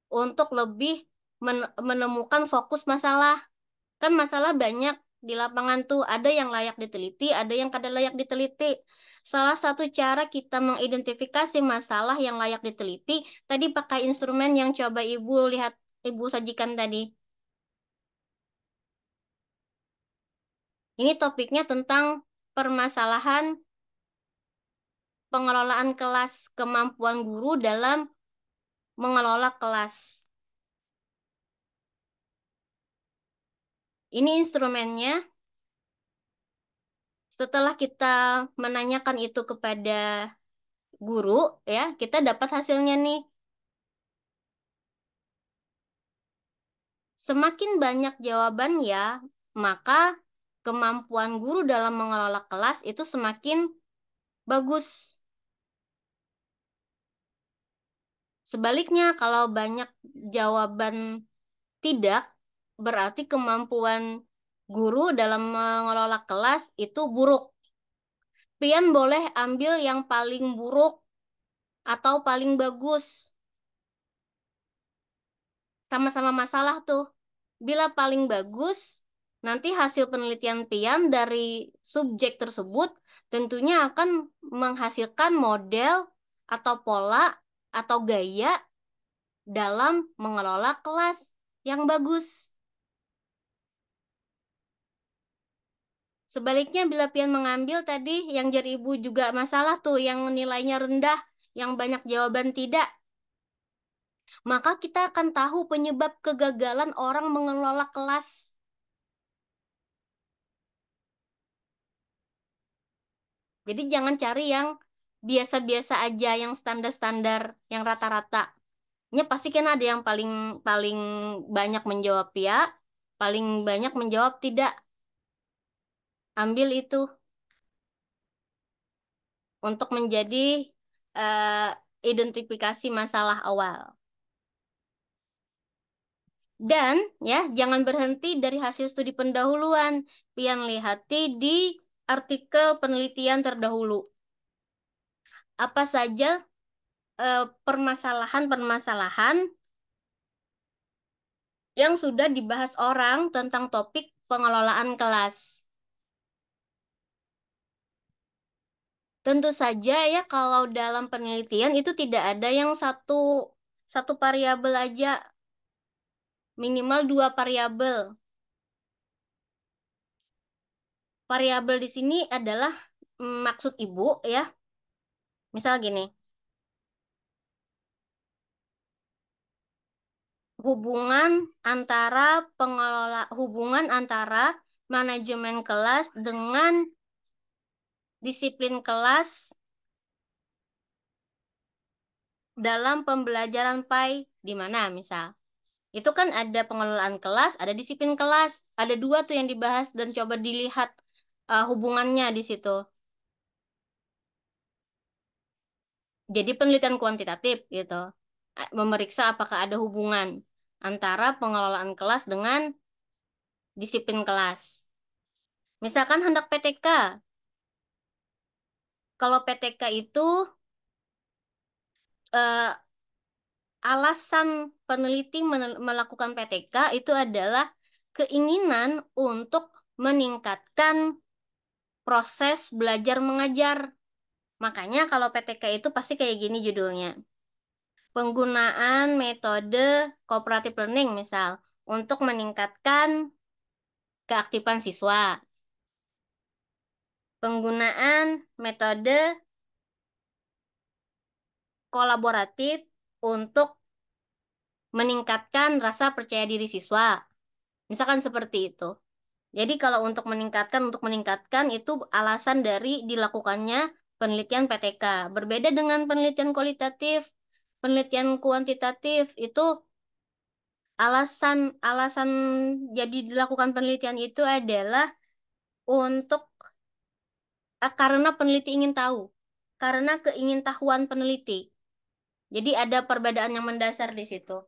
untuk lebih menemukan fokus masalah. Kan masalah banyak di lapangan tuh. Ada yang layak diteliti, ada yang kada layak diteliti. Salah satu cara kita mengidentifikasi masalah yang layak diteliti, tadi pakai instrumen yang coba Ibu sajikan tadi. Ini topiknya tentang permasalahan pengelolaan kelas, kemampuan guru dalam mengelola kelas. Ini instrumennya. Setelah kita menanyakan itu kepada guru, ya, kita dapat hasilnya nih. Semakin banyak jawaban ya, maka kemampuan guru dalam mengelola kelas itu semakin bagus. Sebaliknya, kalau banyak jawaban tidak, berarti kemampuan guru dalam mengelola kelas itu buruk. Pian boleh ambil yang paling buruk atau paling bagus. Sama-sama masalah tuh. Bila paling bagus, nanti hasil penelitian Pian dari subjek tersebut tentunya akan menghasilkan model atau pola atau gaya dalam mengelola kelas yang bagus. Sebaliknya bila Pian mengambil tadi yang jadi Ibu juga masalah tuh yang nilainya rendah, yang banyak jawaban tidak, maka kita akan tahu penyebab kegagalan orang mengelola kelas. Jadi jangan cari yang biasa-biasa aja, yang standar-standar, yang rata-rata. Ini pasti kan ada yang paling paling banyak menjawab ya, paling banyak menjawab tidak. Ambil itu untuk menjadi eh, identifikasi masalah awal. Dan ya, jangan berhenti dari hasil studi pendahuluan. Pian lihati di artikel penelitian terdahulu. Apa saja permasalahan-permasalahan yang sudah dibahas orang tentang topik pengelolaan kelas. Tentu saja ya kalau dalam penelitian itu tidak ada yang satu variabel aja, minimal 2 variabel. Variabel di sini adalah maksud Ibu ya. Misal gini, hubungan antara manajemen kelas dengan disiplin kelas dalam pembelajaran PAI di mana misal. Itu kan ada pengelolaan kelas, ada disiplin kelas. Ada dua tuh yang dibahas dan coba dilihat hubungannya di situ. Jadi penelitian kuantitatif gitu. Memeriksa apakah ada hubungan antara pengelolaan kelas dengan disiplin kelas. Misalkan hendak PTK. Kalau PTK itu eh, alasan peneliti melakukan PTK itu adalah keinginan untuk meningkatkan proses belajar mengajar. Makanya kalau PTK itu pasti kayak gini judulnya. Penggunaan metode cooperative learning misal untuk meningkatkan keaktifan siswa. Penggunaan metode kolaboratif untuk meningkatkan rasa percaya diri siswa. Misalkan seperti itu. Jadi kalau untuk meningkatkan itu alasan dari dilakukannya penelitian PTK. Berbeda dengan penelitian kualitatif, penelitian kuantitatif itu alasan jadi dilakukan penelitian itu adalah untuk karena peneliti ingin tahu, karena keingintahuan peneliti. Jadi ada perbedaan yang mendasar di situ.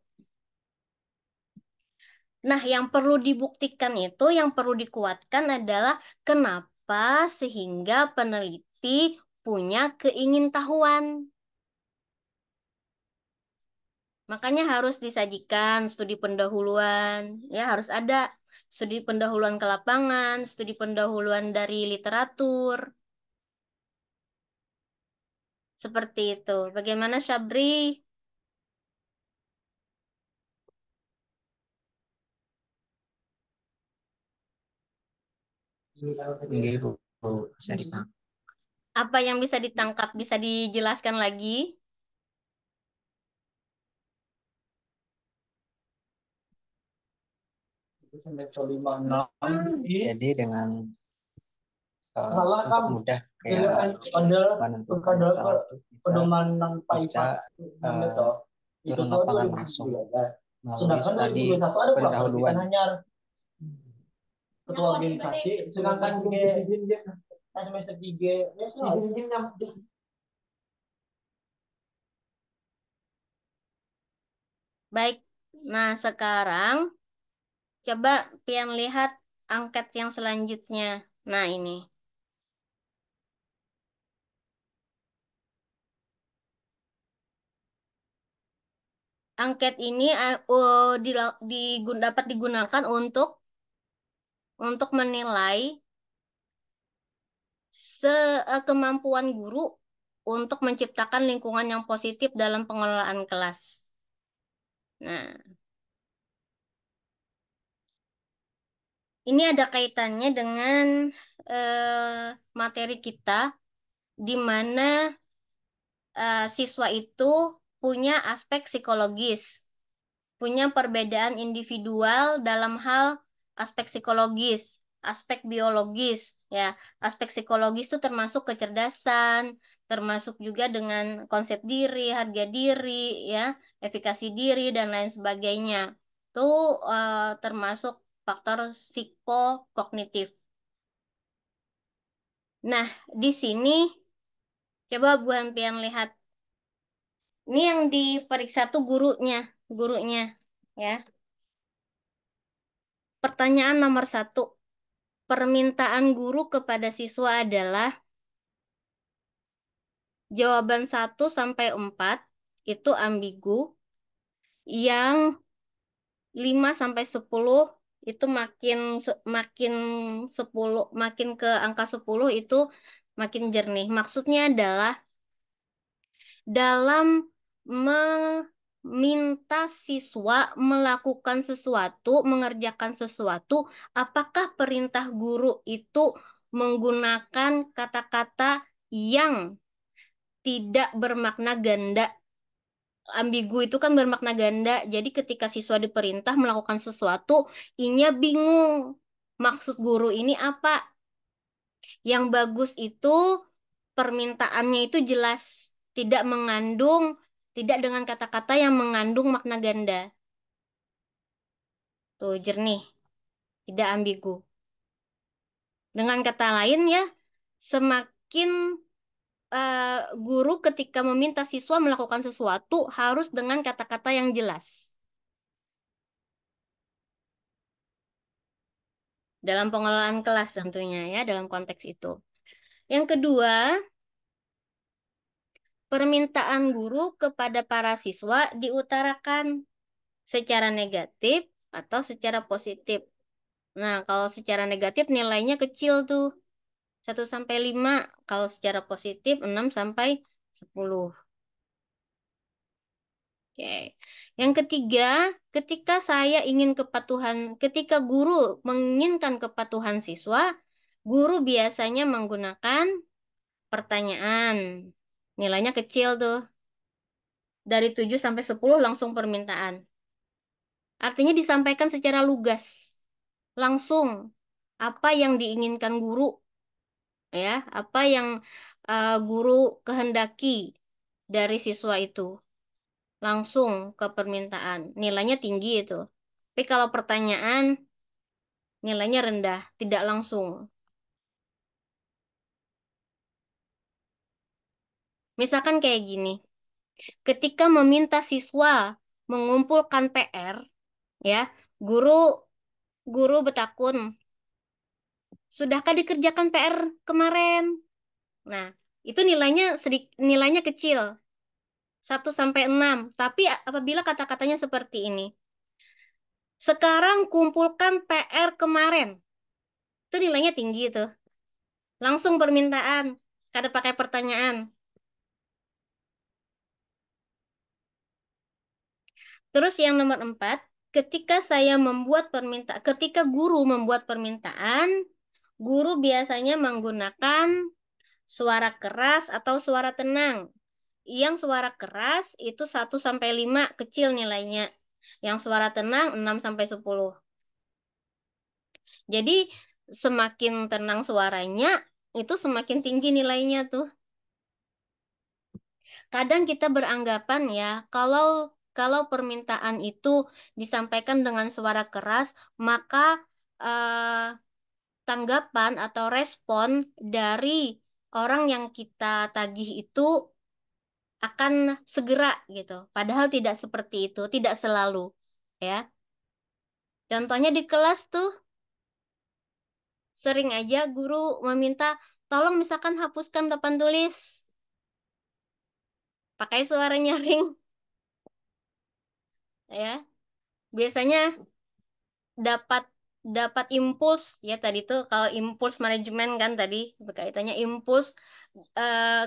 Nah, yang perlu dibuktikan itu, yang perlu dikuatkan adalah kenapa sehingga peneliti punya keingintahuan. Makanya harus disajikan studi pendahuluan, ya harus ada studi pendahuluan ke lapangan, studi pendahuluan dari literatur. Seperti itu. Bagaimana Syabri? Nggih, Bu. Bisa dipaham. Apa yang bisa ditangkap, bisa dijelaskan lagi? Jadi dengan untuk mudah kayak menentukan salah kita bisa turun lapangan langsung melalui studi pendahuluan. Ketua organisasi sedangkan semester 3 Baik. Nah, sekarang coba pian lihat angket yang selanjutnya. Nah, ini. Angket ini dapat digunakan untuk menilai kemampuan guru untuk menciptakan lingkungan yang positif dalam pengelolaan kelas. Nah, ini ada kaitannya dengan materi kita, di mana siswa itu punya aspek psikologis, punya perbedaan individual dalam hal aspek psikologis, aspek biologis, ya. Aspek psikologis itu termasuk kecerdasan, termasuk juga dengan konsep diri, harga diri, ya, efikasi diri dan lain sebagainya. Itu termasuk faktor psikokognitif. Nah, di sini coba Bu Hanpian lihat. Ini yang diperiksa tuh gurunya, ya. Pertanyaan nomor 1. Permintaan guru kepada siswa adalah jawaban 1 sampai 4 itu ambigu. Yang 5 sampai 10 itu makin 10 makin ke angka 10 itu makin jernih. Maksudnya adalah dalam meminta siswa melakukan sesuatu, mengerjakan sesuatu, apakah perintah guru itu menggunakan kata-kata yang tidak bermakna ganda. Ambigu itu kan bermakna ganda. Jadi ketika siswa diperintah melakukan sesuatu, inya bingung. Maksud guru ini apa? Yang bagus itu permintaannya itu jelas, tidak dengan kata-kata yang mengandung makna ganda. Tuh, jernih, tidak ambigu. Dengan kata lain ya, semakin guru ketika meminta siswa melakukan sesuatu harus dengan kata-kata yang jelas. Dalam pengelolaan kelas tentunya ya, dalam konteks itu. Yang kedua, permintaan guru kepada para siswa diutarakan secara negatif atau secara positif. Nah, kalau secara negatif nilainya kecil tuh. 1 sampai 5, kalau secara positif 6 sampai 10. Oke. Yang ketiga, ketika guru menginginkan kepatuhan siswa, guru biasanya menggunakan pertanyaan. Nilainya kecil tuh. Dari 7 sampai 10 langsung permintaan. Artinya disampaikan secara lugas. Langsung. Apa yang diinginkan guru. Ya, apa yang guru kehendaki dari siswa itu. Langsung ke permintaan. Nilainya tinggi itu. Tapi kalau pertanyaan, nilainya rendah, tidak langsung. Misalkan kayak gini. Ketika meminta siswa mengumpulkan PR, ya, guru guru bertakun, sudahkah dikerjakan PR kemarin? Nah, itu nilainya kecil, 1 sampai 6. Tapi apabila kata-katanya seperti ini, sekarang kumpulkan PR kemarin, itu nilainya tinggi tuh. Langsung permintaan, kada pakai pertanyaan. Terus yang nomor 4, ketika guru membuat permintaan, guru biasanya menggunakan suara keras atau suara tenang. Yang suara keras itu 1 sampai 5 kecil nilainya. Yang suara tenang 6 sampai 10. Jadi semakin tenang suaranya, itu semakin tinggi nilainya tuh. Kadang kita beranggapan ya, kalau permintaan itu disampaikan dengan suara keras, maka tanggapan atau respon dari orang yang kita tagih itu akan segera gitu. Padahal tidak seperti itu, tidak selalu, ya. Contohnya di kelas tuh sering aja guru meminta, tolong misalkan hapuskan papan tulis. Pakai suara nyaring, ya. Biasanya dapat dapat impuls ya, tadi tuh kalau impuls manajemen kan tadi berkaitannya impuls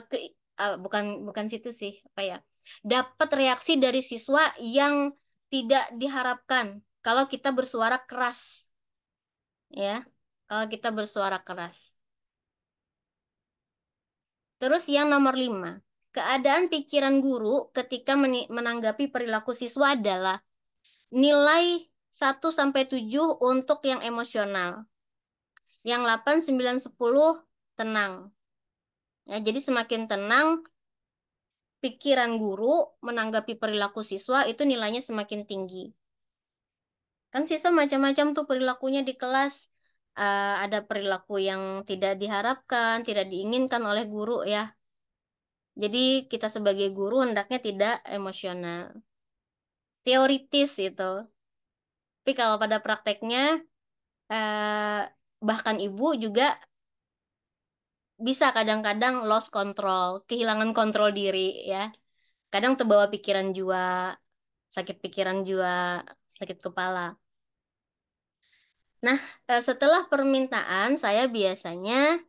ke bukan bukan situ sih, apa ya, dapat reaksi dari siswa yang tidak diharapkan kalau kita bersuara keras, ya, kalau kita bersuara keras. Terus yang nomor 5, keadaan pikiran guru ketika menanggapi perilaku siswa adalah nilai 1 sampai 7 untuk yang emosional. Yang 8, 9, 10 tenang. Ya, jadi semakin tenang pikiran guru menanggapi perilaku siswa, itu nilainya semakin tinggi. Kan siswa macam-macam tuh perilakunya di kelas. Ada perilaku yang tidak diharapkan, tidak diinginkan oleh guru ya. Jadi kita sebagai guru hendaknya tidak emosional. Teoritis itu. Tapi kalau pada prakteknya, bahkan ibu juga bisa kadang-kadang lost control, kehilangan kontrol diri ya. Kadang terbawa pikiran jua, sakit pikiran jua, sakit kepala. Nah, setelah permintaan saya biasanya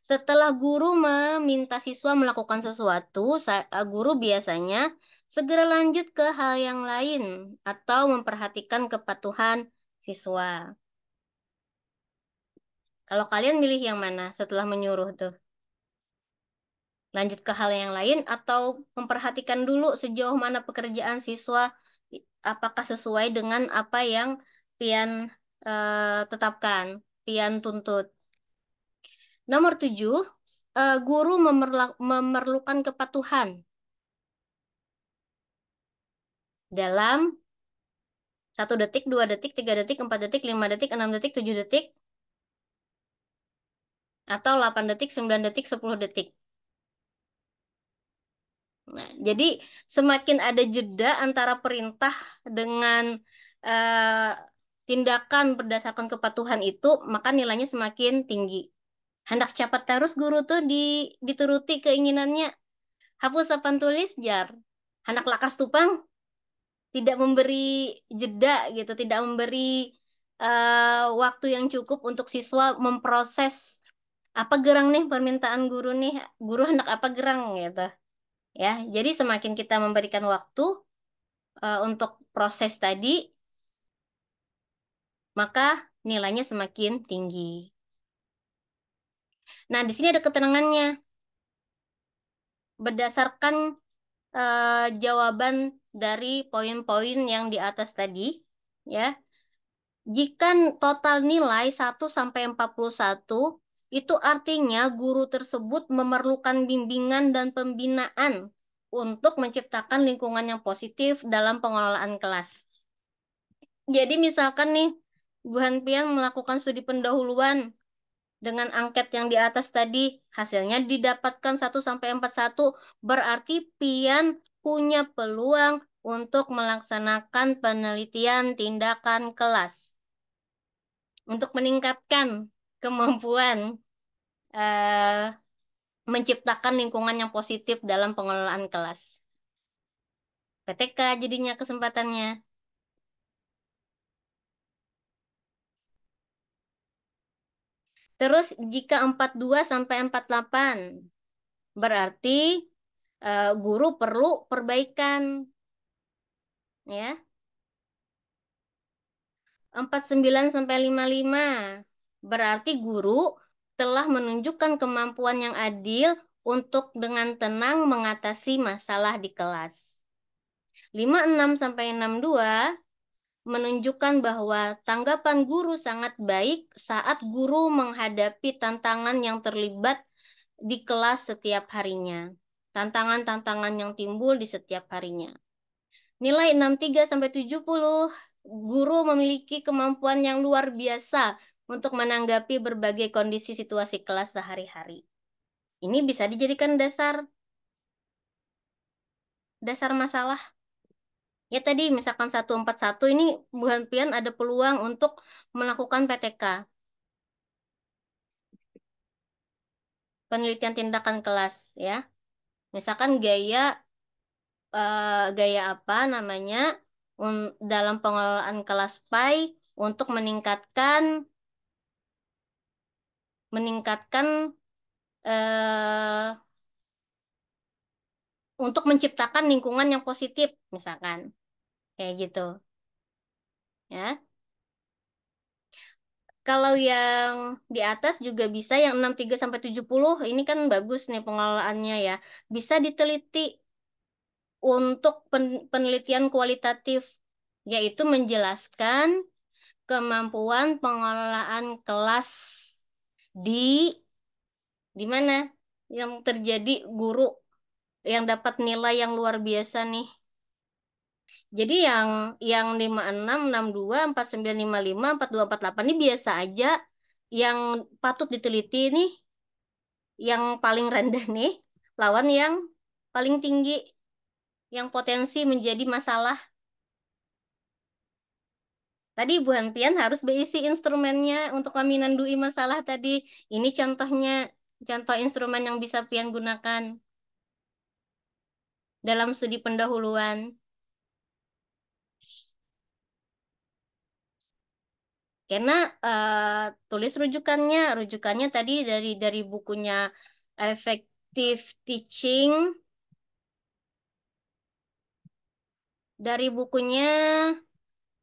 setelah guru meminta siswa melakukan sesuatu, guru biasanya segera lanjut ke hal yang lain atau memperhatikan kepatuhan siswa. Kalau kalian milih yang mana setelah menyuruh tuh? Lanjut ke hal yang lain atau memperhatikan dulu sejauh mana pekerjaan siswa, apakah sesuai dengan apa yang pian tetapkan, pian tuntut. Nomor 7, guru memerlukan kepatuhan dalam 1 detik, 2 detik, 3 detik, 4 detik, 5 detik, 6 detik, 7 detik, atau 8 detik, 9 detik, 10 detik. Nah, jadi semakin ada jeda antara perintah dengan eh, tindakan berdasarkan kepatuhan itu, maka nilainya semakin tinggi. Hendak cepat terus guru tuh dituruti keinginannya. Hapus papan tulis, jar. Hendak lakas tupang, tidak memberi jeda gitu, tidak memberi waktu yang cukup untuk siswa memproses apa gerang nih permintaan guru nih, guru hendak apa gerang gitu. Ya, jadi semakin kita memberikan waktu untuk proses tadi, maka nilainya semakin tinggi. Nah, di sini ada keterangannya. Berdasarkan jawaban dari poin-poin yang di atas tadi, ya. Jika total nilai 1 sampai 41, itu artinya guru tersebut memerlukan bimbingan dan pembinaan untuk menciptakan lingkungan yang positif dalam pengelolaan kelas. Jadi misalkan nih, Bu Hanpian melakukan studi pendahuluan dengan angket yang di atas tadi, hasilnya didapatkan 1 sampai 41, berarti Pian punya peluang untuk melaksanakan penelitian tindakan kelas untuk meningkatkan kemampuan eh, menciptakan lingkungan yang positif dalam pengelolaan kelas. PTK jadinya kesempatannya. Terus jika 42 sampai 48, berarti guru perlu perbaikan, ya. 49 sampai 55, berarti guru telah menunjukkan kemampuan yang adil untuk dengan tenang mengatasi masalah di kelas. 56 sampai 62 menunjukkan bahwa tanggapan guru sangat baik saat guru menghadapi tantangan yang terlibat di kelas setiap harinya. Tantangan-tantangan yang timbul di setiap harinya. Nilai 63 sampai 70, guru memiliki kemampuan yang luar biasa untuk menanggapi berbagai kondisi situasi kelas sehari-hari. Ini bisa dijadikan dasar masalah. Ya tadi misalkan 141 ini Bu Hanpian ada peluang untuk melakukan PTK. Penelitian tindakan kelas ya. Misalkan gaya apa namanya dalam pengelolaan kelas PAI untuk meningkatkan eh, untuk menciptakan lingkungan yang positif misalkan kayak gitu ya. Kalau yang di atas juga bisa yang 63 sampai 70 ini kan bagus nih pengelolaannya ya. Bisa diteliti untuk penelitian kualitatif yaitu menjelaskan kemampuan pengelolaan kelas di di mana yang terjadi guru yang dapat nilai yang luar biasa nih. Jadi yang 56, 62, 49, 55, 42, 48 ini biasa aja. Yang patut diteliti nih, yang paling rendah nih, lawan yang paling tinggi, yang potensi menjadi masalah. Tadi Bu Hanpian harus berisi instrumennya untuk meminandui masalah tadi. Ini contohnya, contoh instrumen yang bisa Pian gunakan dalam studi pendahuluan. Karena tulis rujukannya tadi dari bukunya Effective Teaching, dari bukunya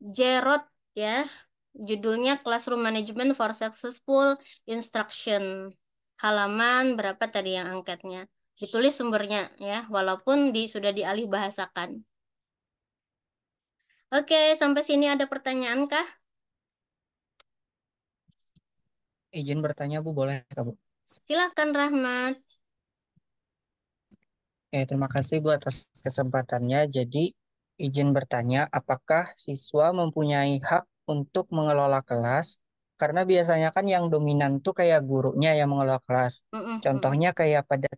Jerot ya, judulnya Classroom Management for Successful Instruction. Halaman berapa tadi yang angkatnya? Ditulis sumbernya ya, walaupun sudah dialih bahasakan. Oke, sampai sini ada pertanyaan kah? Izin bertanya Bu, boleh Kak Bu? Silakan Rahmat. Terima kasih Bu atas kesempatannya. Jadi, izin bertanya, apakah siswa mempunyai hak untuk mengelola kelas? Karena biasanya kan yang dominan tuh kayak gurunya yang mengelola kelas. Contohnya kayak pada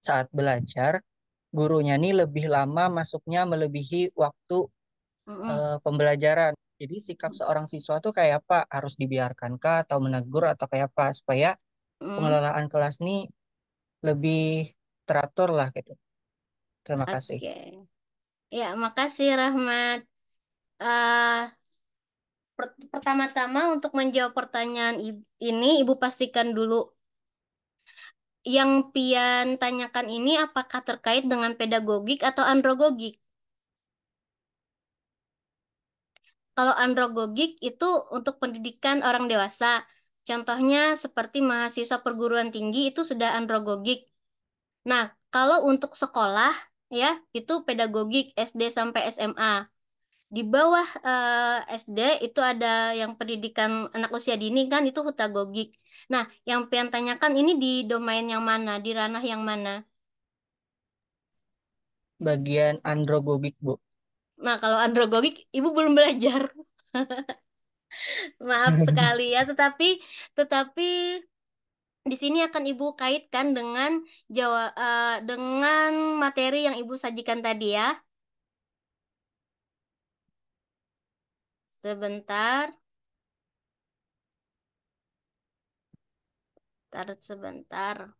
saat belajar, gurunya nih lebih lama masuknya melebihi waktu pembelajaran. Jadi sikap seorang siswa tuh kayak apa? Harus dibiarkan kah atau menegur atau kayak apa? Supaya pengelolaan kelas nih lebih teratur lah gitu. Terima kasih. Oke. Ya, makasih Rahmat. Eh, Pertama-tama untuk menjawab pertanyaan ini, Ibu pastikan dulu yang Pian tanyakan ini apakah terkait dengan pedagogik atau andragogik? Kalau andragogik itu untuk pendidikan orang dewasa. Contohnya seperti mahasiswa perguruan tinggi itu sudah andragogik. Nah, kalau untuk sekolah ya itu pedagogik SD sampai SMA. Di bawah SD itu ada yang pendidikan anak usia dini kan itu hutagogik. Nah, yang Pian tanyakan ini di domain yang mana, di ranah yang mana? Bagian androgogik, Bu. Nah, kalau andragogik Ibu belum belajar. Maaf sekali ya, tetapi di sini akan Ibu kaitkan dengan dengan materi yang Ibu sajikan tadi ya. Sebentar, taruh sebentar.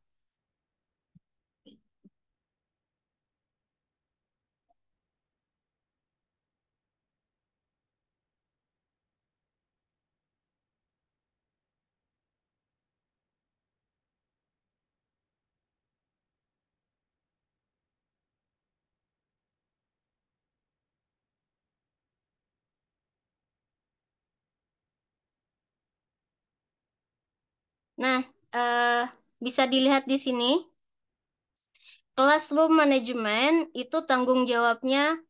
Nah, bisa dilihat di sini. Classroom management itu tanggung jawabnya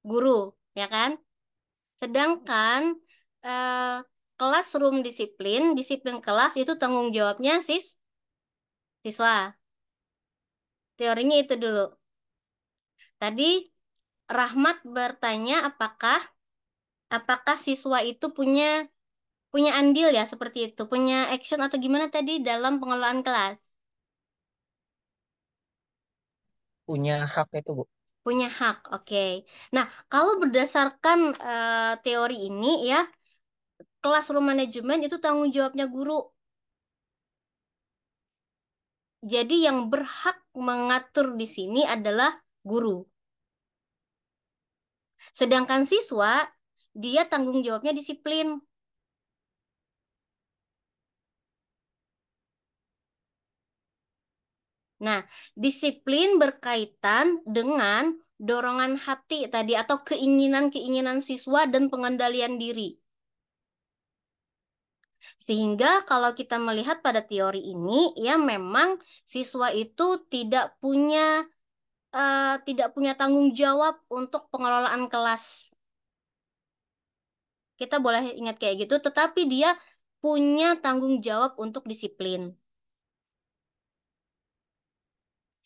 guru, ya kan? Sedangkan eh, classroom disiplin, disiplin kelas itu tanggung jawabnya siswa. Teorinya itu dulu. Tadi Rahmat bertanya apakah siswa itu punya punya andil ya seperti itu, punya action atau gimana tadi dalam pengelolaan kelas? Punya hak itu, Bu. Punya hak, oke. Nah, kalau berdasarkan teori ini ya, classroom management itu tanggung jawabnya guru. Jadi yang berhak mengatur di sini adalah guru. Sedangkan siswa, dia tanggung jawabnya disiplin. Nah, disiplin berkaitan dengan dorongan hati tadi atau keinginan-keinginan siswa dan pengendalian diri. Sehingga kalau kita melihat pada teori ini, ya memang siswa itu tidak punya tanggung jawab untuk pengelolaan kelas. Kita boleh ingat kayak gitu, tetapi dia punya tanggung jawab untuk disiplin.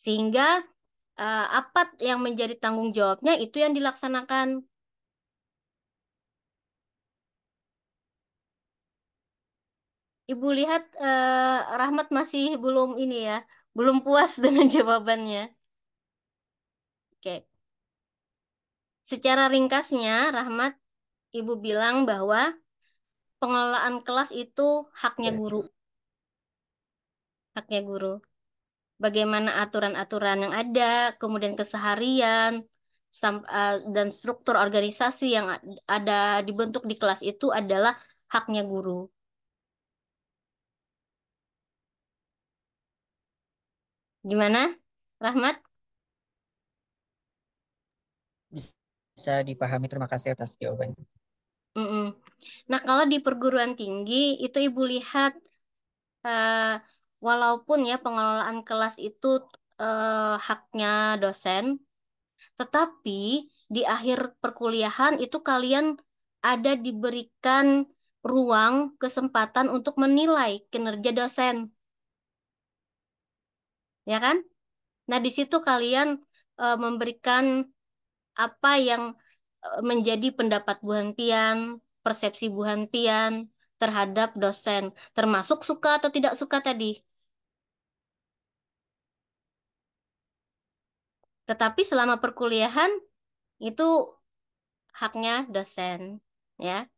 Sehingga apa yang menjadi tanggung jawabnya itu yang dilaksanakan. Ibu lihat Rahmat masih belum ini ya, belum puas dengan jawabannya. Oke. Secara ringkasnya, Rahmat, Ibu bilang bahwa pengelolaan kelas itu haknya guru. Haknya guru. Bagaimana aturan-aturan yang ada, kemudian keseharian, dan struktur organisasi yang ada dibentuk di kelas itu adalah haknya guru. Gimana, Rahmat? Bisa dipahami. Terima kasih atas jawabannya. Mm-mm. Nah, kalau di perguruan tinggi itu Ibu lihat eh, walaupun ya pengelolaan kelas itu haknya dosen, tetapi di akhir perkuliahan itu kalian ada diberikan ruang, kesempatan untuk menilai kinerja dosen. Ya kan? Nah, di situ kalian memberikan apa yang menjadi pendapat Bu Hanpian, persepsi Bu Hanpian terhadap dosen, termasuk suka atau tidak suka tadi. Tetapi selama perkuliahan itu haknya dosen, ya.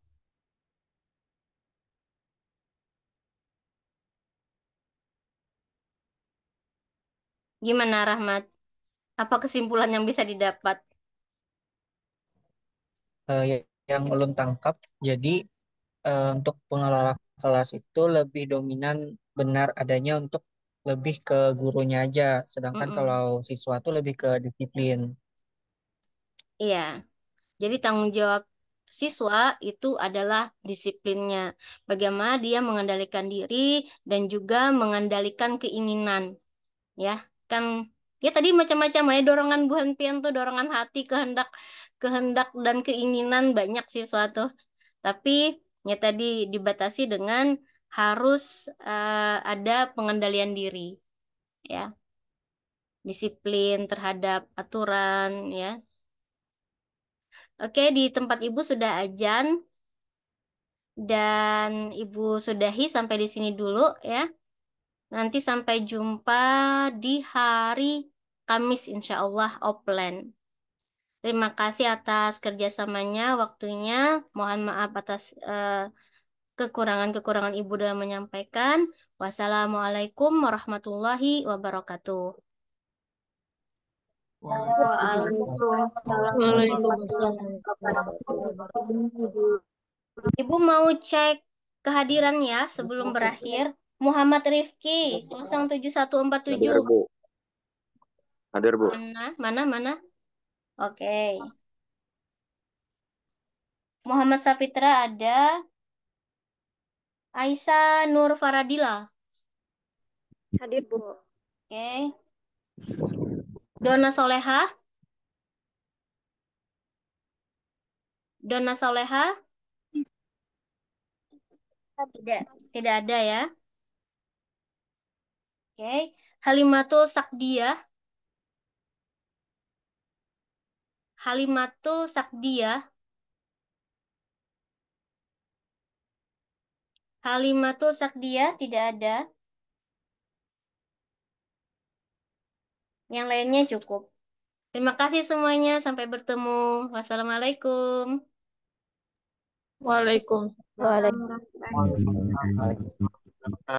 Gimana Rahmat? Apa kesimpulan yang bisa didapat? Yang ulun tangkap, jadi untuk pengelola kelas itu lebih dominan benar adanya untuk lebih ke gurunya aja, sedangkan Mm-mm. kalau siswa tuh lebih ke disiplin. Iya. Jadi tanggung jawab siswa itu adalah disiplinnya. Bagaimana dia mengendalikan diri dan juga mengendalikan keinginan. Ya, kan ya tadi macam-macam ya dorongan Bu Hanpian tuh dorongan hati, kehendak, kehendak dan keinginan banyak siswa tuh. Tapi ya tadi dibatasi dengan harus ada pengendalian diri, ya, disiplin terhadap aturan, ya. Oke, di tempat Ibu sudah azan dan Ibu sudahi sampai di sini dulu ya. Nanti sampai jumpa di hari Kamis insya Allah offline. Terima kasih atas kerjasamanya, waktunya. Mohon maaf atas kekurangan-kekurangan Ibu dalam menyampaikan. Wassalamualaikum warahmatullahi wabarakatuh. Ibu mau cek kehadiran ya sebelum berakhir. Muhammad Rifki 07147. Hadir, Bu. Hadir, Bu. Mana? Oke. Muhammad Sapitra ada. Aisyah Nur Faradila. Hadir, Bu. Oke. Dona Soleha. Dona Soleha. Tidak ada ya. Oke. Halimatul Sakdiah. Halimatul Sakdiah. Halimatul Sakdiah tidak ada. Yang lainnya cukup. Terima kasih semuanya. Sampai bertemu. Wassalamualaikum. Waalaikumsalam. Waalaikumsalam.